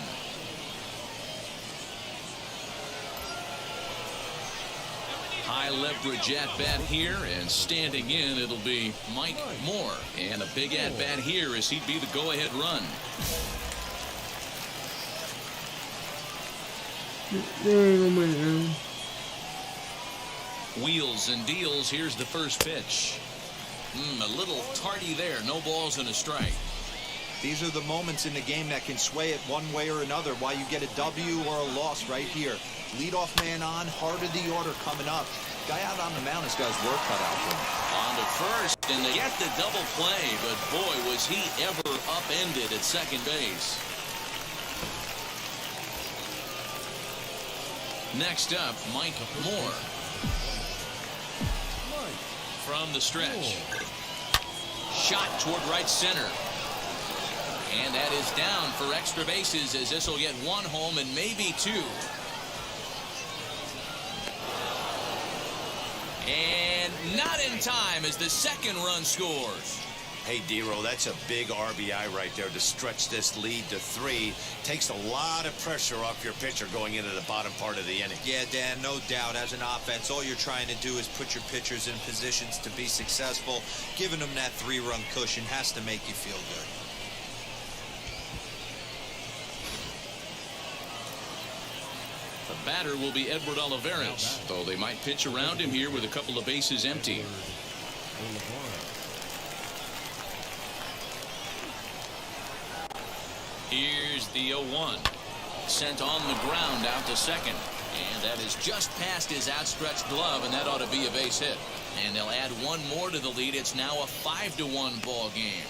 High leverage at bat here, and standing in, it'll be Mike Moore. And a big at bat here as he'd be the go-ahead run. Wheels and deals. Here's the first pitch. A little tardy there. No balls and a strike. These are the moments in the game that can sway it one way or another, why you get a W or a loss right here. Leadoff man on, heart of the order coming up. Guy out on the mound has got his work cut out for him. On to first, and they get the double play, but boy, was he ever upended at second base. Next up, Mike Moore. From the stretch. Shot toward right center. And that is down for extra bases as this will get 1 home and maybe 2. And not in time as the second run scores. Hey, Dero, that's a big RBI right there to stretch this lead to 3. Takes a lot of pressure off your pitcher going into the bottom part of the inning. Yeah, Dan, no doubt. As an offense, all you're trying to do is put your pitchers in positions to be successful. Giving them that 3-run cushion has to make you feel good. The batter will be Edward Olivares, though they might pitch around him here with a couple of bases empty. Here's the 0-1. Sent on the ground out to second. And that is just past his outstretched glove, and that ought to be a base hit. And they'll add 1 more to the lead. It's now a 5-1 ball game.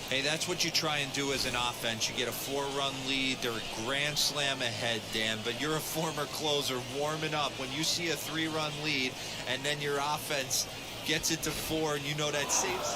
Hey, that's what you try and do as an offense. You get a 4-run lead. They're a grand slam ahead, Dan, but you're a former closer warming up. When you see a 3-run lead and then your offense gets it to 4, and you know that saves.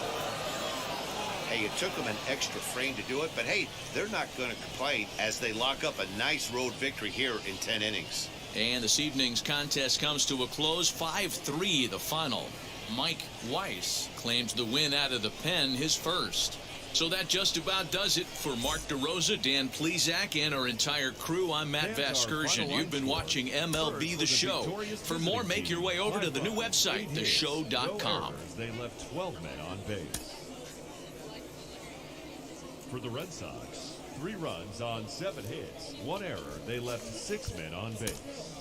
Hey, it took them an extra frame to do it, but hey, they're not going to complain as they lock up a nice road victory here in 10 innings. And this evening's contest comes to a close, 5-3 the final. Mike Weiss claims the win out of the pen, his first. So that just about does it for Mark DeRosa, Dan Plesac, and our entire crew. I'm Matt Vasgersian. You've been watching MLB The Show. For more, make your way over to the new website, theshow.com. They left 12 men on base. For the Red Sox, 3 runs on 7 hits, 1 error. They left 6 men on base.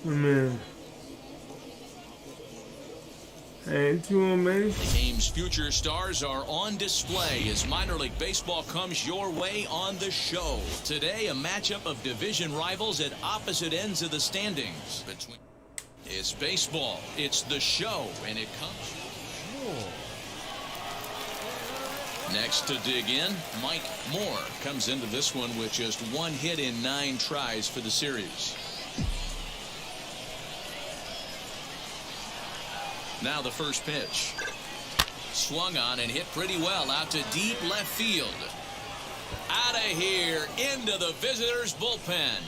Man. Hey, 2 on base. The game's future stars are on display as minor league baseball comes your way on The Show. Today, a matchup of division rivals at opposite ends of the standings. It's baseball, it's The Show, and it comes... Next to dig in, Mike Moore comes into this one with just 1 hit in 9 tries for the series. Now the first pitch. Swung on and hit pretty well out to deep left field. Out of here into the visitors' bullpen.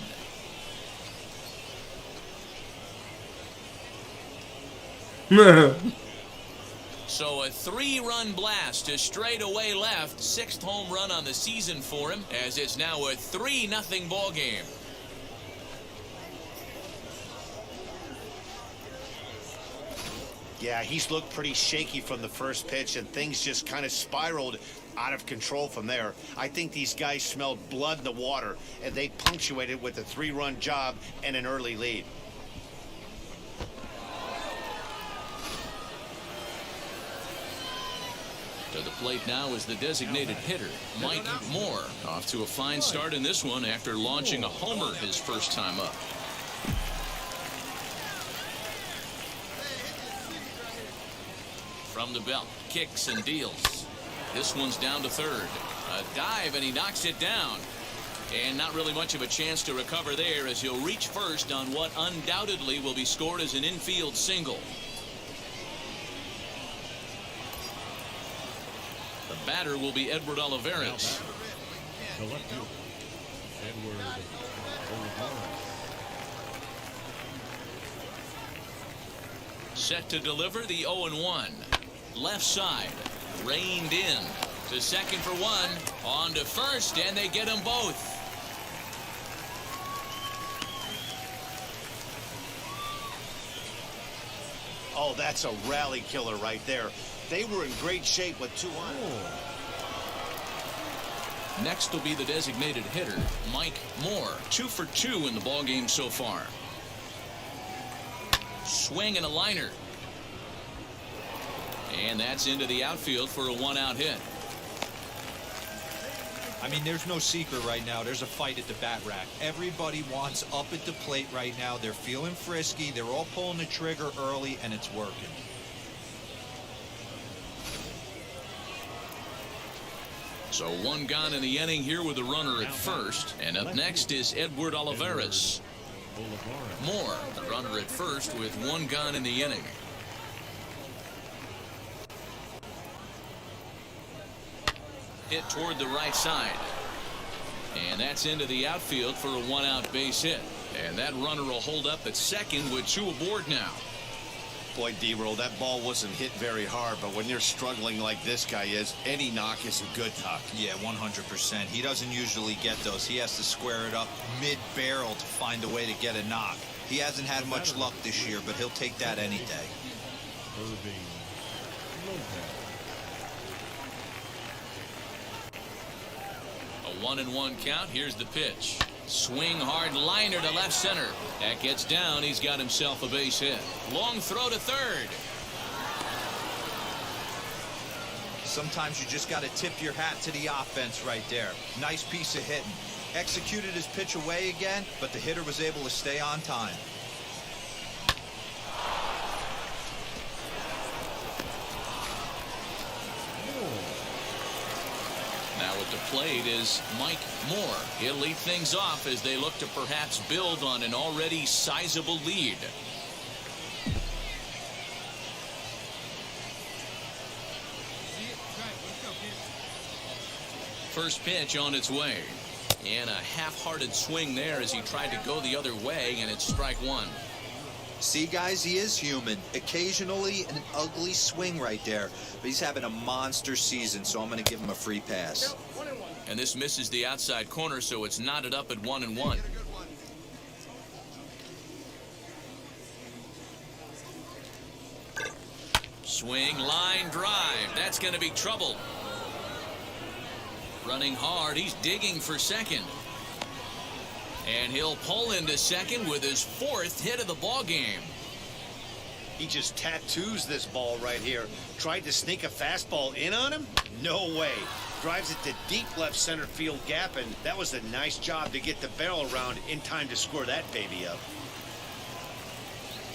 So a 3-run blast to straightaway left. 6th home run on the season for him as it's now a 3-0 ball game. Yeah, he's looked pretty shaky from the first pitch, and things just kind of spiraled out of control from there. I think these guys smelled blood in the water, and they punctuated with a 3-run job and an early lead. To the plate now is the designated hitter, Mike Moore. Off to a fine start in this one after launching a homer his first time up. From the belt, kicks and deals. This one's down to third. A dive, and he knocks it down. And not really much of a chance to recover there, as he'll reach first on what undoubtedly will be scored as an infield single. The batter will be Edward Olivares. The left fielder, Edward Olivares. Set to deliver the 0-1. Left side, reined in. To second for one. On to first, and they get them both. Oh, that's a rally killer right there. They were in great shape with 2 on. Next will be the designated hitter, Mike Moore. 2 for 2 in the ballgame so far. Swing and a liner. And that's into the outfield for a 1-out hit. I mean, there's no secret right now. There's a fight at the bat rack. Everybody wants up at the plate right now. They're feeling frisky. They're all pulling the trigger early, and it's working. So 1 gone in the inning here with a runner at first. And up next is Edward Olivares. Moore, the runner at first with 1 gone in the inning. Hit toward the right side. And that's into the outfield for a 1-out base hit. And that runner will hold up at second with 2 aboard now. Boy, D-Roll, that ball wasn't hit very hard, but when you're struggling like this guy is, any knock is a good knock. Yeah, 100%. He doesn't usually get those. He has to square it up mid-barrel to find a way to get a knock. He hasn't had much luck this year, but he'll take that any day. Irving Lopez. A 1-1 count. Here's the pitch. Swing hard liner to left center. That gets down. He's got himself a base hit. Long throw to third. Sometimes you just got to tip your hat to the offense right there. Nice piece of hitting. Executed his pitch away again, but the hitter was able to stay on time. Now at the plate is Mike Moore. He'll lead things off as they look to perhaps build on an already sizable lead. First pitch on its way. And a half-hearted swing there as he tried to go the other way, and it's strike 1. See, guys, he is human. Occasionally an ugly swing right there, but he's having a monster season, so I'm going to give him a free pass. And this misses the outside corner, so it's knotted up at 1-1. Swing, line, drive. That's going to be trouble. Running hard. He's digging for second. And he'll pull into second with his 4th hit of the ball game. He just tattoos this ball right here. Tried to sneak a fastball in on him? No way. Drives it to deep left center field gap, and that was a nice job to get the barrel around in time to score that baby up.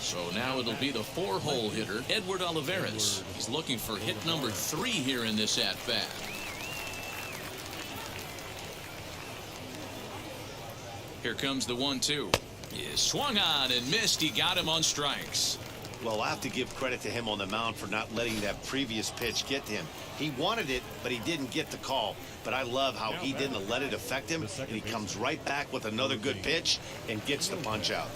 So now it'll be the 4-hole hitter, Edward Olivares. He's looking for hit number 3 here in this at-bat. Here comes the 1-2. He swung on and missed. He got him on strikes. Well, I have to give credit to him on the mound for not letting that previous pitch get to him. He wanted it, but he didn't get the call. But I love how he didn't let it affect him, and he comes right back with another good pitch and gets the punch out.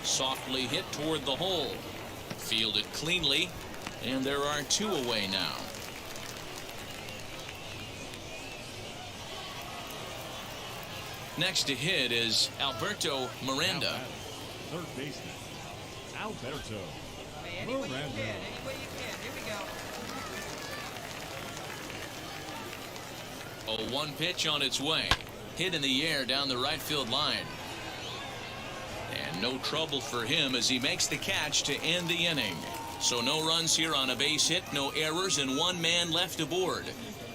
Softly hit toward the hole. Fielded cleanly, and there are 2 away now. Next to hit is Alberto Miranda. Third baseman, Alberto Any way you can. Any way you can. Here we go. 0-1 pitch on its way. Hit in the air down the right field line. And no trouble for him as he makes the catch to end the inning. So no runs here on a base hit, no errors, and one man left aboard.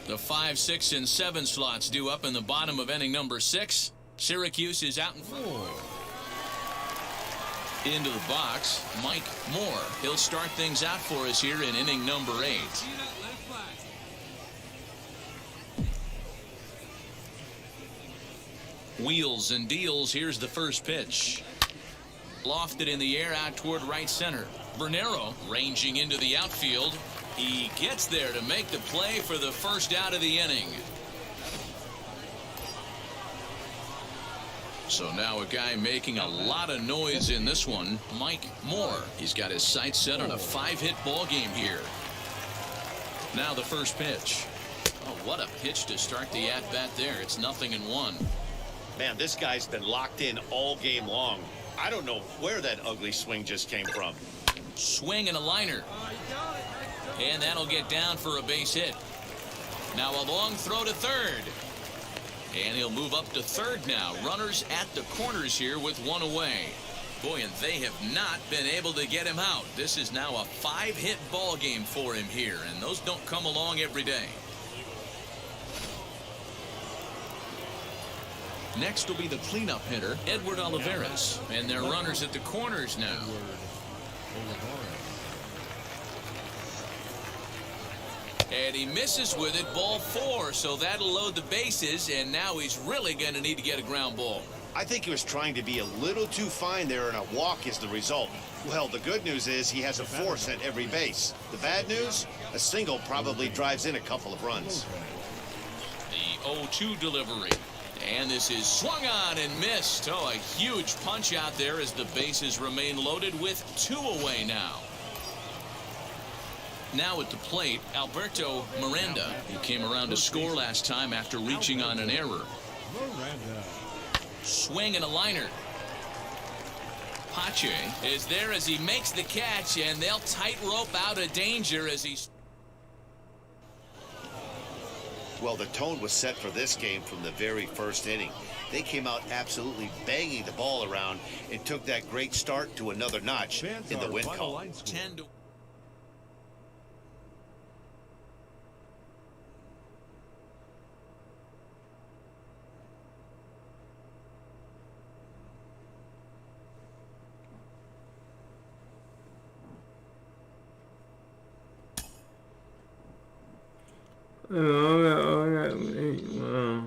The 5, 6, and 7 slots due up in the bottom of inning number 6. Syracuse is out in front. Into the box, Mike Moore. He'll start things out for us here in inning number 8. See that? Let it fly. Wheels and deals. Here's the first pitch. Lofted in the air out toward right center. Bernero ranging into the outfield. He gets there to make the play for the first out of the inning. So now a guy making a lot of noise in this one, Mike Moore. He's got his sights set on a 5-hit ball game here. Now the first pitch. Oh, what a pitch to start the at-bat there. It's 0-1. Man, this guy's been locked in all game long. I don't know where that ugly swing just came from. Swing and a liner. And that'll get down for a base hit. Now a long throw to third. And he'll move up to third now. Runners at the corners here with one away. Boy, and they have not been able to get him out. This is now a 5-hit ball game for him here, and those don't come along every day. Next will be the cleanup hitter, Edward Olivares. And they're runners at the corners now. And he misses with it, ball 4, so that'll load the bases, and now he's really going to need to get a ground ball. I think he was trying to be a little too fine there, and a walk is the result. Well, the good news is he has a force at every base. The bad news? A single probably drives in a couple of runs. The 0-2 delivery. And this is swung on and missed. Oh, a huge punch out there as the bases remain loaded with 2 away now. Now at the plate, Alberto Miranda, who came around to score last time after reaching on an error. Swing and a liner. Pache is there as he makes the catch, and they'll tightrope out of danger as he's... Well, the tone was set for this game from the very first inning. They came out absolutely banging the ball around and took that great start to another notch in the win column. 10-1. Oh, I got 8. Wow.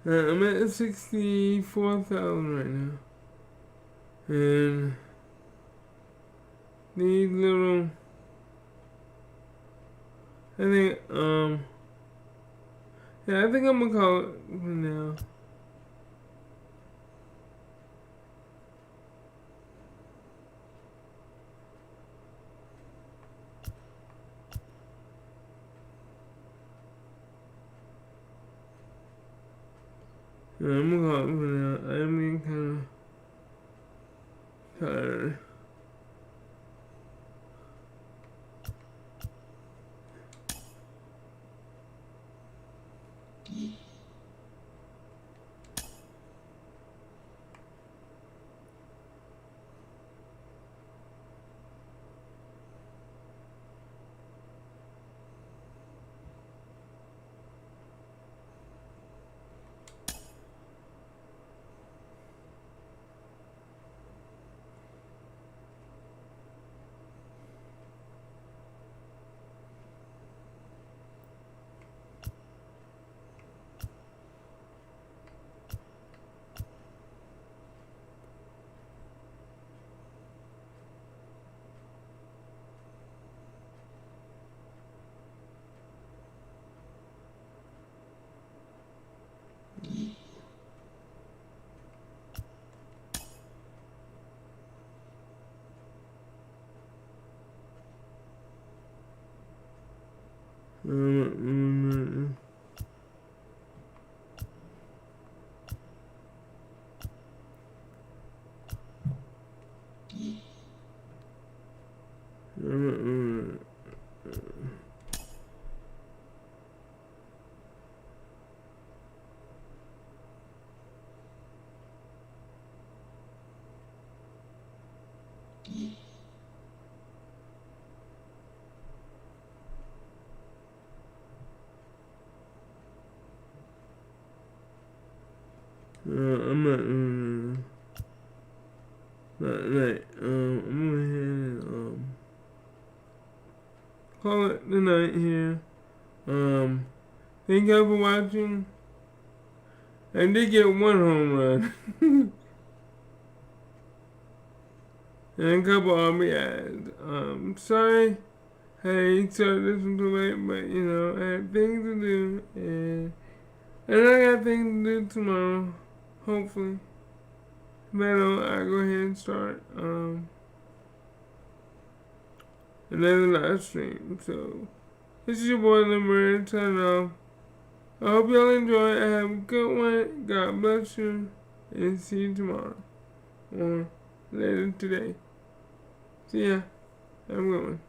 I'm at 64,000 right now. And these little, I think, yeah, I think I'm gonna call it for now. Yeah, I'm gonna call it for now. I'm getting kind of tired. I'm not tonight. I'm gonna ahead and call it the night here. Thank you for watching. I did get one home run. And a couple RBIs. Sorry. Hey, sorry this was too late, but you know, I had things to do, and I got things to do tomorrow, hopefully. But I'll go ahead and start another live stream. So, this is your boy Limber, signing off. I hope y'all enjoy. Have a good one. God bless you, and see you tomorrow or later today. See ya. Have a good one.